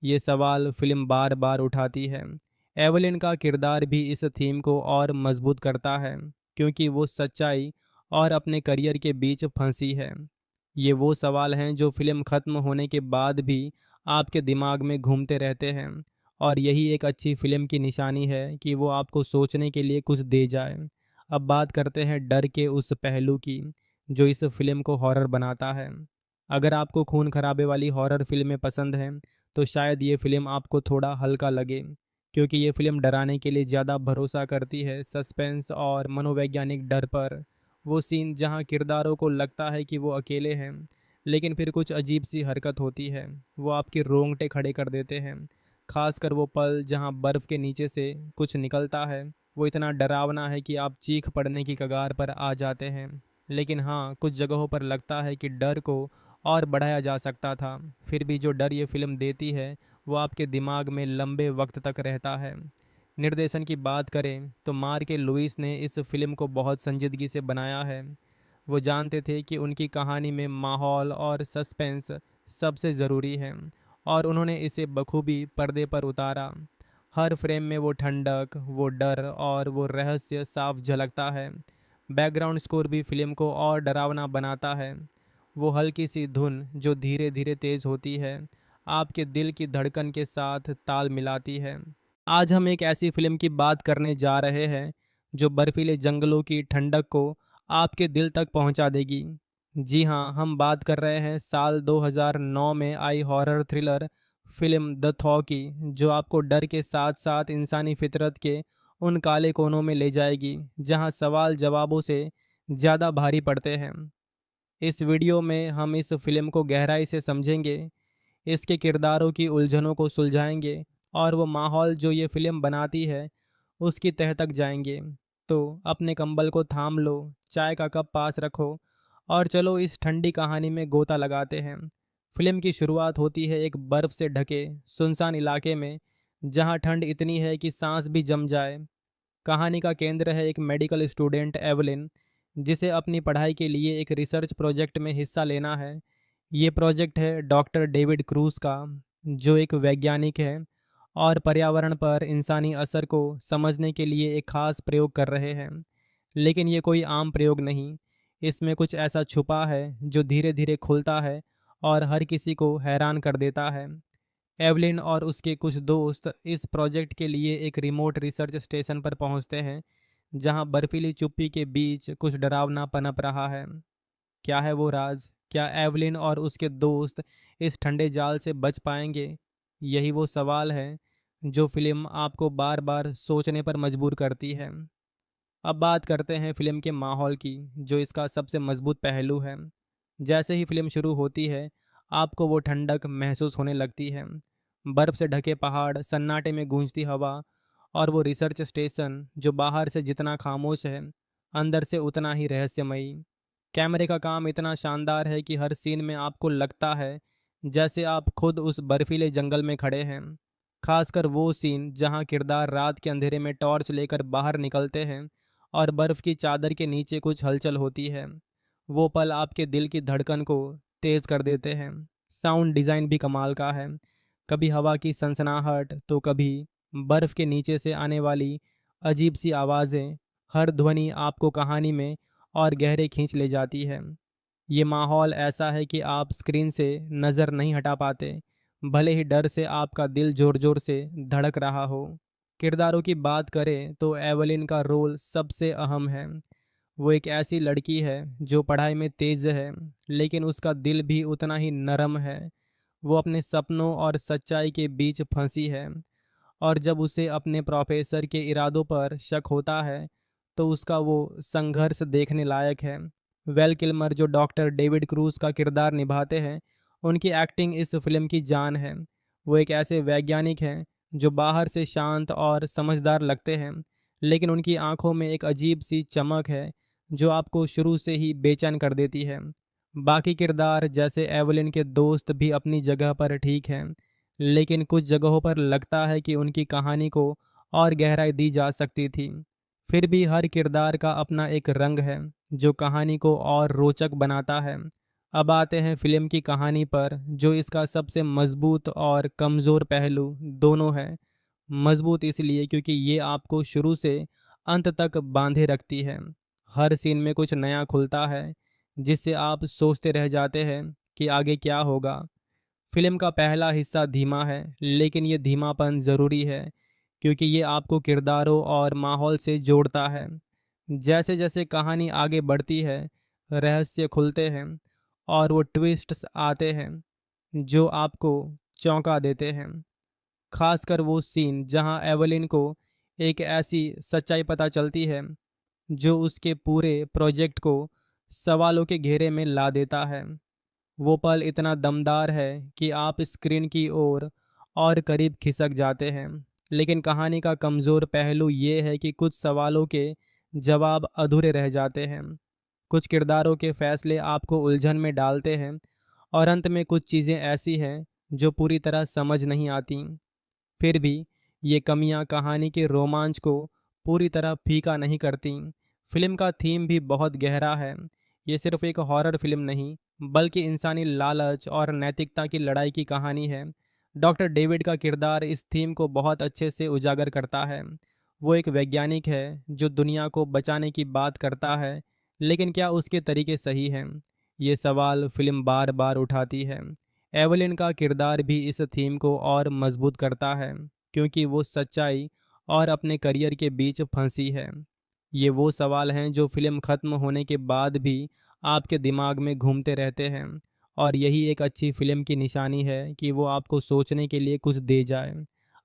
ये सवाल फिल्म बार बार उठाती है। एवलिन का किरदार भी इस थीम को और मजबूत करता है, क्योंकि वो सच्चाई और अपने करियर के बीच फंसी है। ये वो सवाल हैं जो फिल्म ख़त्म होने के बाद भी आपके दिमाग में घूमते रहते हैं, और यही एक अच्छी फिल्म की निशानी है कि वो आपको सोचने के लिए कुछ दे जाए। अब बात करते हैं डर के उस पहलू की जो इस फिल्म को हॉरर बनाता है। अगर आपको खून खराबे वाली हॉरर फिल्में पसंद हैं, तो शायद ये फिल्म आपको थोड़ा हल्का लगे, क्योंकि ये फिल्म डराने के लिए ज़्यादा भरोसा करती है सस्पेंस और मनोवैज्ञानिक डर पर। वो सीन जहाँ किरदारों को लगता है कि वो अकेले हैं, लेकिन फिर कुछ अजीब सी हरकत होती है, वो आपके रोंगटे खड़े कर देते हैं। खासकर वो पल जहाँ बर्फ़ के नीचे से कुछ निकलता है, वो इतना डरावना है कि आप चीख पड़ने की कगार पर आ जाते हैं। लेकिन हाँ, कुछ जगहों पर लगता है कि डर को और बढ़ाया जा सकता था। फिर भी जो डर ये फिल्म देती है, वो आपके दिमाग में लंबे वक्त तक रहता है। निर्देशन की बात करें तो मार्क लुइस ने इस फिल्म को बहुत संजीदगी से बनाया है। वो जानते थे कि उनकी कहानी में माहौल और सस्पेंस सबसे ज़रूरी है, और उन्होंने इसे बखूबी पर्दे पर उतारा। हर फ्रेम में वो ठंडक, वो डर और वो रहस्य साफ झलकता है। बैकग्राउंड स्कोर भी फिल्म को और डरावना बनाता है। वो हल्की सी धुन जो धीरे धीरे तेज़ होती है, आपके दिल की धड़कन के साथ ताल मिलाती है। आज हम एक ऐसी फिल्म की बात करने जा रहे हैं जो बर्फीले जंगलों की ठंडक को आपके दिल तक पहुंचा देगी। जी हाँ, हम बात कर रहे हैं साल 2009 में आई horror thriller film the thaw की, जो आपको डर के साथ साथ इंसानी फितरत के उन काले कोनों में ले जाएगी जहां सवाल जवाबों से ज़्यादा भारी पड़ते हैं। इस वीडियो में हम इस फिल्म को गहराई से समझेंगे, इसके किरदारों की उलझनों को सुलझाएंगे और वो माहौल जो ये फिल्म बनाती है उसकी तह तक जाएंगे। तो अपने कंबल को थाम लो, चाय का कप पास रखो और चलो इस ठंडी कहानी में गोता लगाते हैं। फिल्म की शुरुआत होती है एक बर्फ़ से ढके सुनसान इलाके में, जहां ठंड इतनी है कि सांस भी जम जाए। कहानी का केंद्र है एक मेडिकल स्टूडेंट एवलिन, जिसे अपनी पढ़ाई के लिए एक रिसर्च प्रोजेक्ट में हिस्सा लेना है। ये प्रोजेक्ट है डॉक्टर डेविड क्रूज का, जो एक वैज्ञानिक है और पर्यावरण पर इंसानी असर को समझने के लिए एक खास प्रयोग कर रहे हैं। लेकिन ये कोई आम प्रयोग नहीं, इसमें कुछ ऐसा छुपा है जो धीरे धीरे खुलता है और हर किसी को हैरान कर देता है। एवलिन और उसके कुछ दोस्त इस प्रोजेक्ट के लिए एक रिमोट रिसर्च स्टेशन पर पहुंचते हैं, जहां बर्फीली चुप्पी के बीच कुछ डरावना पनप रहा है। क्या है वो राज? क्या एवलिन और उसके दोस्त इस ठंडे जाल से बच पाएंगे? यही वो सवाल है जो फिल्म आपको बार बार सोचने पर मजबूर करती है। अब बात करते हैं फिल्म के माहौल की, जो इसका सबसे मजबूत पहलू है। जैसे ही फिल्म शुरू होती है, आपको वो ठंडक महसूस होने लगती है। बर्फ़ से ढके पहाड़, सन्नाटे में गूंजती हवा और वो रिसर्च स्टेशन जो बाहर से जितना खामोश है, अंदर से उतना ही रहस्यमयी। कैमरे का काम इतना शानदार है कि हर सीन में आपको लगता है जैसे आप खुद उस बर्फीले जंगल में खड़े हैं। खासकर वो सीन जहां किरदार रात के अंधेरे में टॉर्च लेकर बाहर निकलते हैं और बर्फ़ की चादर के नीचे कुछ हलचल होती है। वो पल आपके दिल की धड़कन को तेज़ कर देते हैं। साउंड डिज़ाइन भी कमाल का है। कभी हवा की सनसनाहट तो कभी बर्फ़ के नीचे से आने वाली अजीब सी आवाज़ें। हर ध्वनि आपको कहानी में और गहरे खींच ले जाती है। ये माहौल ऐसा है कि आप स्क्रीन से नज़र नहीं हटा पाते, भले ही डर से आपका दिल ज़ोर ज़ोर से धड़क रहा हो। किरदारों की बात करें तो एवलिन का रोल सबसे अहम है। वो एक ऐसी लड़की है जो पढ़ाई में तेज़ है, लेकिन उसका दिल भी उतना ही नरम है। वो अपने सपनों और सच्चाई के बीच फंसी है, और जब उसे अपने प्रोफेसर के इरादों पर शक होता है तो उसका वो संघर्ष देखने लायक है। वेल किल्मर जो डॉक्टर डेविड क्रूज का किरदार निभाते हैं, उनकी एक्टिंग इस फिल्म की जान है। वो एक ऐसे वैज्ञानिक हैं जो बाहर से शांत और समझदार लगते हैं, लेकिन उनकी आंखों में एक अजीब सी चमक है जो आपको शुरू से ही बेचैन कर देती है। बाकी किरदार जैसे एवलिन के दोस्त भी अपनी जगह पर ठीक हैं, लेकिन कुछ जगहों पर लगता है कि उनकी कहानी को और गहराई दी जा सकती थी। फिर भी हर किरदार का अपना एक रंग है जो कहानी को और रोचक बनाता है। अब आते हैं फिल्म की कहानी पर, जो इसका सबसे मजबूत और कमज़ोर पहलू दोनों है। मजबूत इसलिए क्योंकि ये आपको शुरू से अंत तक बांधे रखती है। हर सीन में कुछ नया खुलता है जिससे आप सोचते रह जाते हैं कि आगे क्या होगा। फिल्म का पहला हिस्सा धीमा है, लेकिन ये धीमापन ज़रूरी है क्योंकि ये आपको किरदारों और माहौल से जोड़ता है। जैसे जैसे कहानी आगे बढ़ती है, रहस्य खुलते हैं और वो ट्विस्ट्स आते हैं जो आपको चौंका देते हैं। खासकर वो सीन जहां एवलिन को एक ऐसी सच्चाई पता चलती है जो उसके पूरे प्रोजेक्ट को सवालों के घेरे में ला देता है। वो पल इतना दमदार है कि आप स्क्रीन की ओर और करीब खिसक जाते हैं। लेकिन कहानी का कमज़ोर पहलू ये है कि कुछ सवालों के जवाब अधूरे रह जाते हैं। कुछ किरदारों के फैसले आपको उलझन में डालते हैं और अंत में कुछ चीज़ें ऐसी हैं जो पूरी तरह समझ नहीं आती। फिर भी ये कमियां कहानी के रोमांच को पूरी तरह फीका नहीं करती। फिल्म का थीम भी बहुत गहरा है। ये सिर्फ एक हॉरर फिल्म नहीं, बल्कि इंसानी लालच और नैतिकता की लड़ाई की कहानी है। डॉक्टर डेविड का किरदार इस थीम को बहुत अच्छे से उजागर करता है। वो एक वैज्ञानिक है जो दुनिया को बचाने की बात करता है, लेकिन क्या उसके तरीके सही हैं? ये सवाल फिल्म बार बार उठाती है। एवलिन का किरदार भी इस थीम को और मजबूत करता है, क्योंकि वो सच्चाई और अपने करियर के बीच फंसी है। ये वो सवाल हैं जो फिल्म ख़त्म होने के बाद भी आपके दिमाग में घूमते रहते हैं, और यही एक अच्छी फिल्म की निशानी है कि वो आपको सोचने के लिए कुछ दे जाए।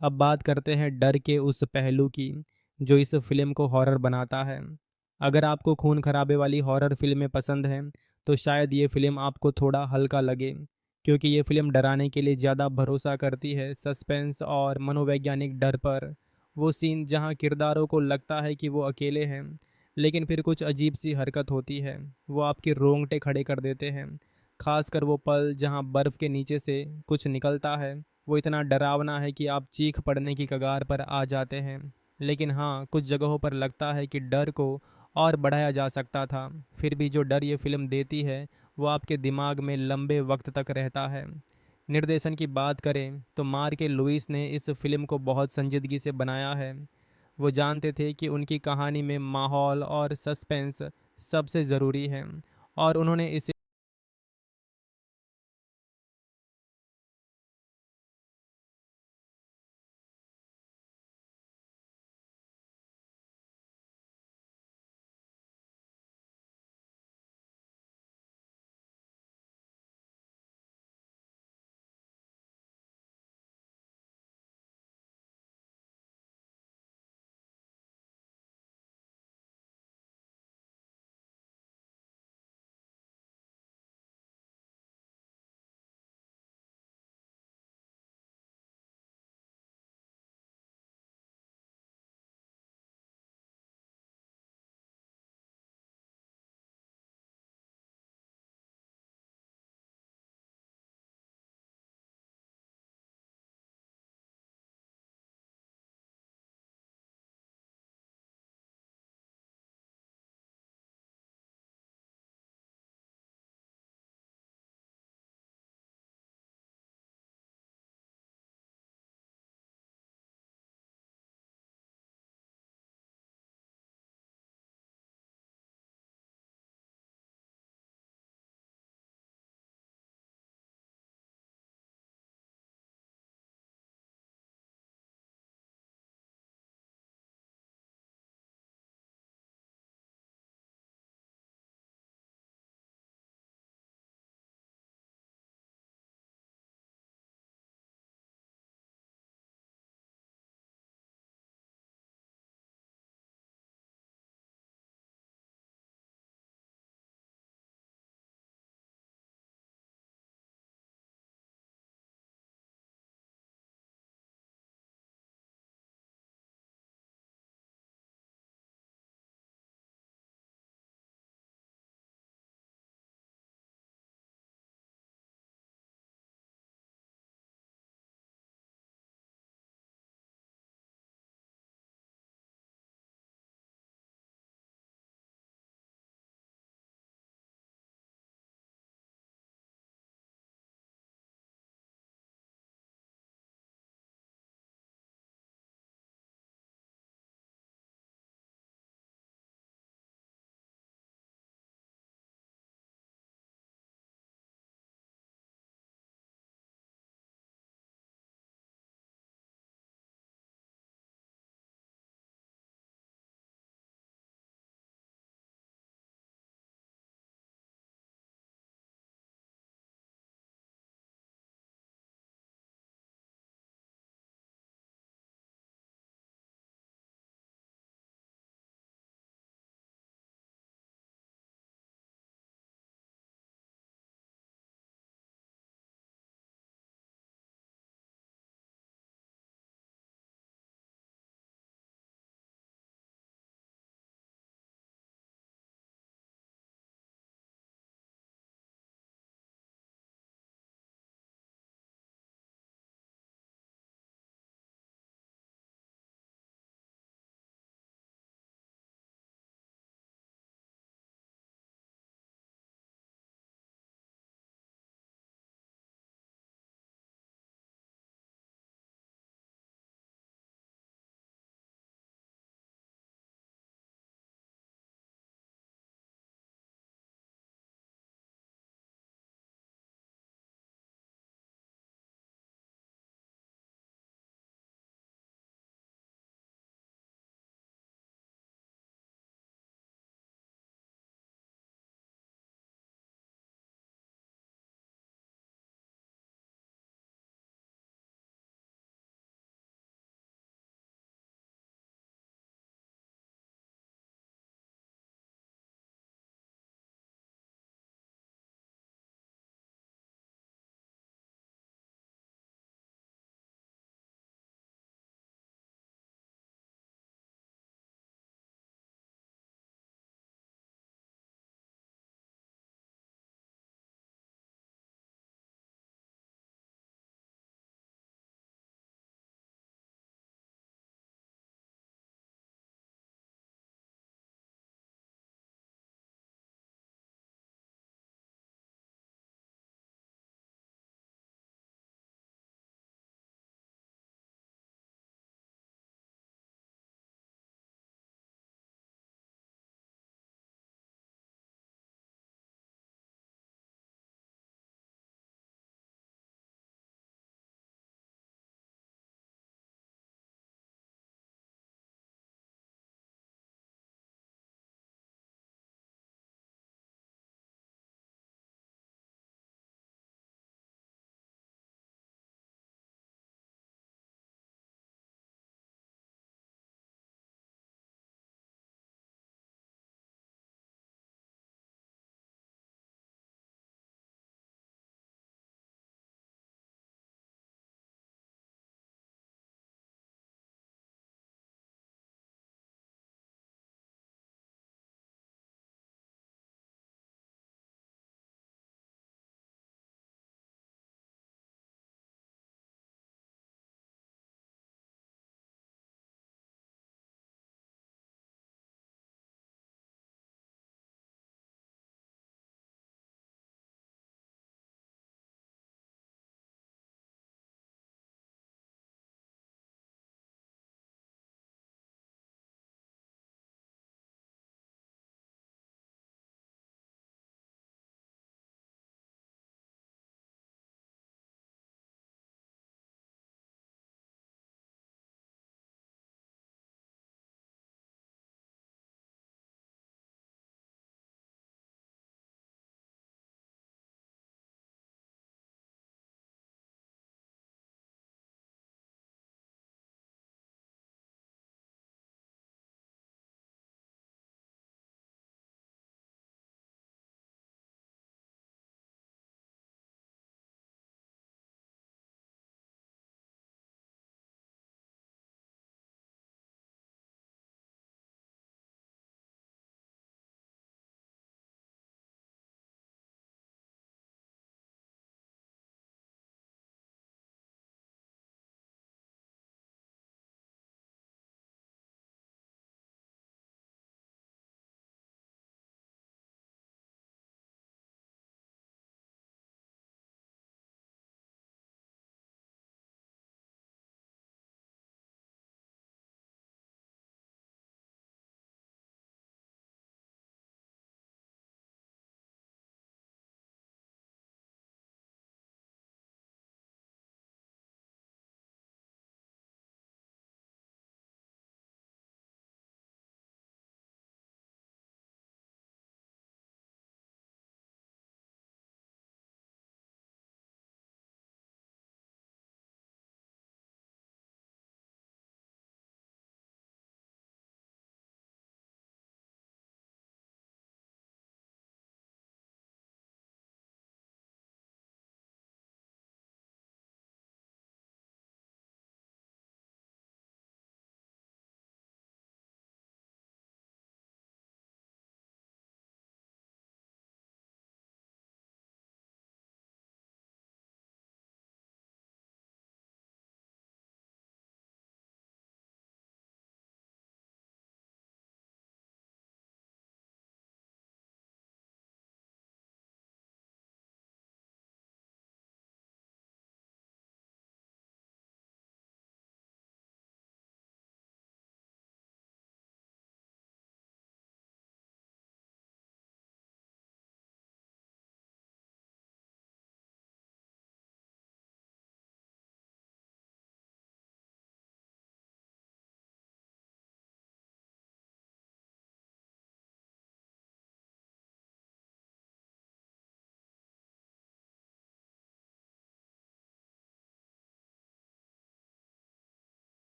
अब बात करते हैं डर के उस पहलू की जो इस फिल्म को हॉरर बनाता है। अगर आपको खून खराबे वाली हॉरर फिल्में पसंद हैं तो शायद ये फिल्म आपको थोड़ा हल्का लगे, क्योंकि ये फिल्म डराने के लिए ज़्यादा भरोसा करती है सस्पेंस और मनोवैज्ञानिक डर पर। वो सीन जहाँ किरदारों को लगता है कि वो अकेले हैं, लेकिन फिर कुछ अजीब सी हरकत होती है, वो आपके रोंगटे खड़े कर देते हैं। खासकर वो पल जहाँ बर्फ़ के नीचे से कुछ निकलता है, वो इतना डरावना है कि आप चीख पड़ने की कगार पर आ जाते हैं। लेकिन हाँ, कुछ जगहों पर लगता है कि डर को और बढ़ाया जा सकता था। फिर भी जो डर ये फिल्म देती है वो आपके दिमाग में लंबे वक्त तक रहता है। निर्देशन की बात करें तो मार्क लुइस ने इस फिल्म को बहुत संजीदगी से बनाया है। वो जानते थे कि उनकी कहानी में माहौल और सस्पेंस सबसे ज़रूरी है, और उन्होंने इसे